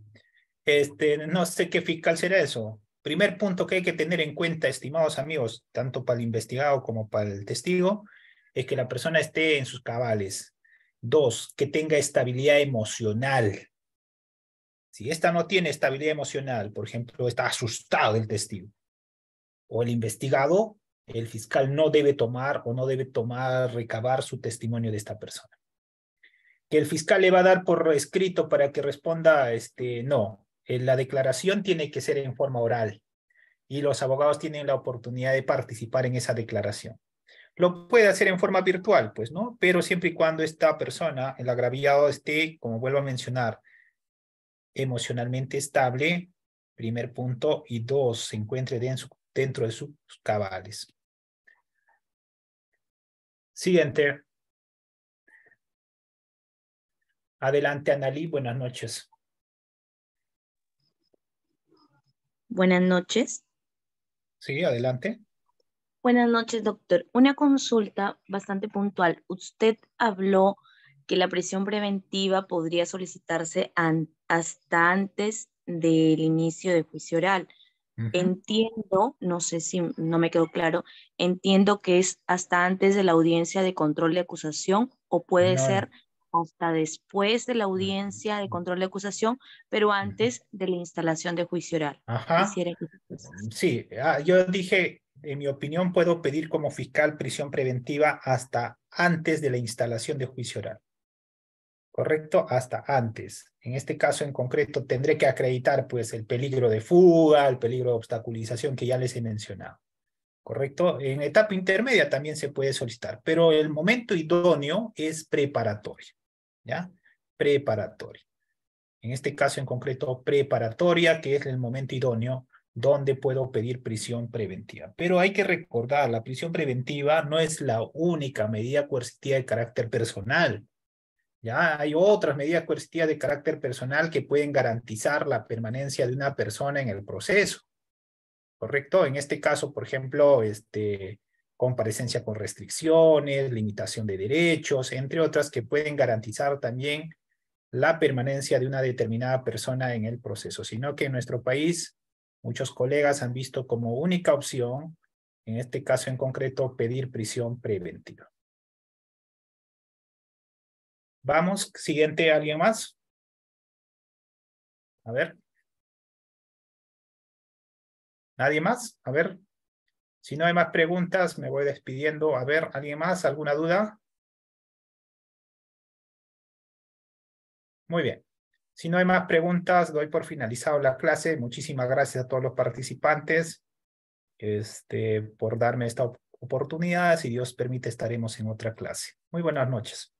B: no sé qué fiscal será eso. Primer punto que hay que tener en cuenta, estimados amigos, tanto para el investigado como para el testigo, es que la persona esté en sus cabales. 2, que tenga estabilidad emocional. Si esta no tiene estabilidad emocional, por ejemplo, está asustado el testigo o el investigado, el fiscal no debe tomar o no debe recabar su testimonio de esta persona. Que el fiscal le va a dar por escrito para que responda, no. La declaración tiene que ser en forma oral y los abogados tienen la oportunidad de participar en esa declaración. Lo puede hacer en forma virtual, pues, ¿no? Pero siempre y cuando esta persona, el agraviado, esté, como vuelvo a mencionar, emocionalmente estable, primer punto, y 2, se encuentre dentro de sus cabales. Siguiente. Adelante, Analí, buenas noches.
G: Buenas noches.
B: Sí, adelante.
G: Buenas noches, doctor. Una consulta bastante puntual. Usted habló que la prisión preventiva podría solicitarse hasta antes del inicio de juicio oral. Entiendo, no sé si no me quedó claro, entiendo que es hasta antes de la audiencia de control de acusación o puede ser hasta después de la audiencia de control de acusación, pero antes de la instalación de juicio oral.
B: Ajá. Sí, yo dije, en mi opinión, puedo pedir como fiscal prisión preventiva hasta antes de la instalación de juicio oral. ¿Correcto? Hasta antes. En este caso en concreto tendré que acreditar pues el peligro de fuga, el peligro de obstaculización que ya les he mencionado. ¿Correcto? En etapa intermedia también se puede solicitar, pero el momento idóneo es preparatorio. ¿Ya? Preparatorio. En este caso en concreto preparatoria, que es el momento idóneo donde puedo pedir prisión preventiva. Pero hay que recordar, la prisión preventiva no es la única medida coercitiva de carácter personal. Ya hay otras medidas coercitivas de carácter personal que pueden garantizar la permanencia de una persona en el proceso. ¿Correcto? En este caso, por ejemplo, comparecencia con restricciones, limitación de derechos, entre otras que pueden garantizar también la permanencia de una determinada persona en el proceso, sino que en nuestro país muchos colegas han visto como única opción, en este caso en concreto, pedir prisión preventiva. Vamos, siguiente, ¿alguien más? A ver. ¿Nadie más? A ver. Si no hay más preguntas, me voy despidiendo. A ver, ¿alguien más? ¿Alguna duda? Muy bien. Si no hay más preguntas, doy por finalizado la clase. Muchísimas gracias a todos los participantes por darme esta oportunidad. Si Dios permite, estaremos en otra clase. Muy buenas noches.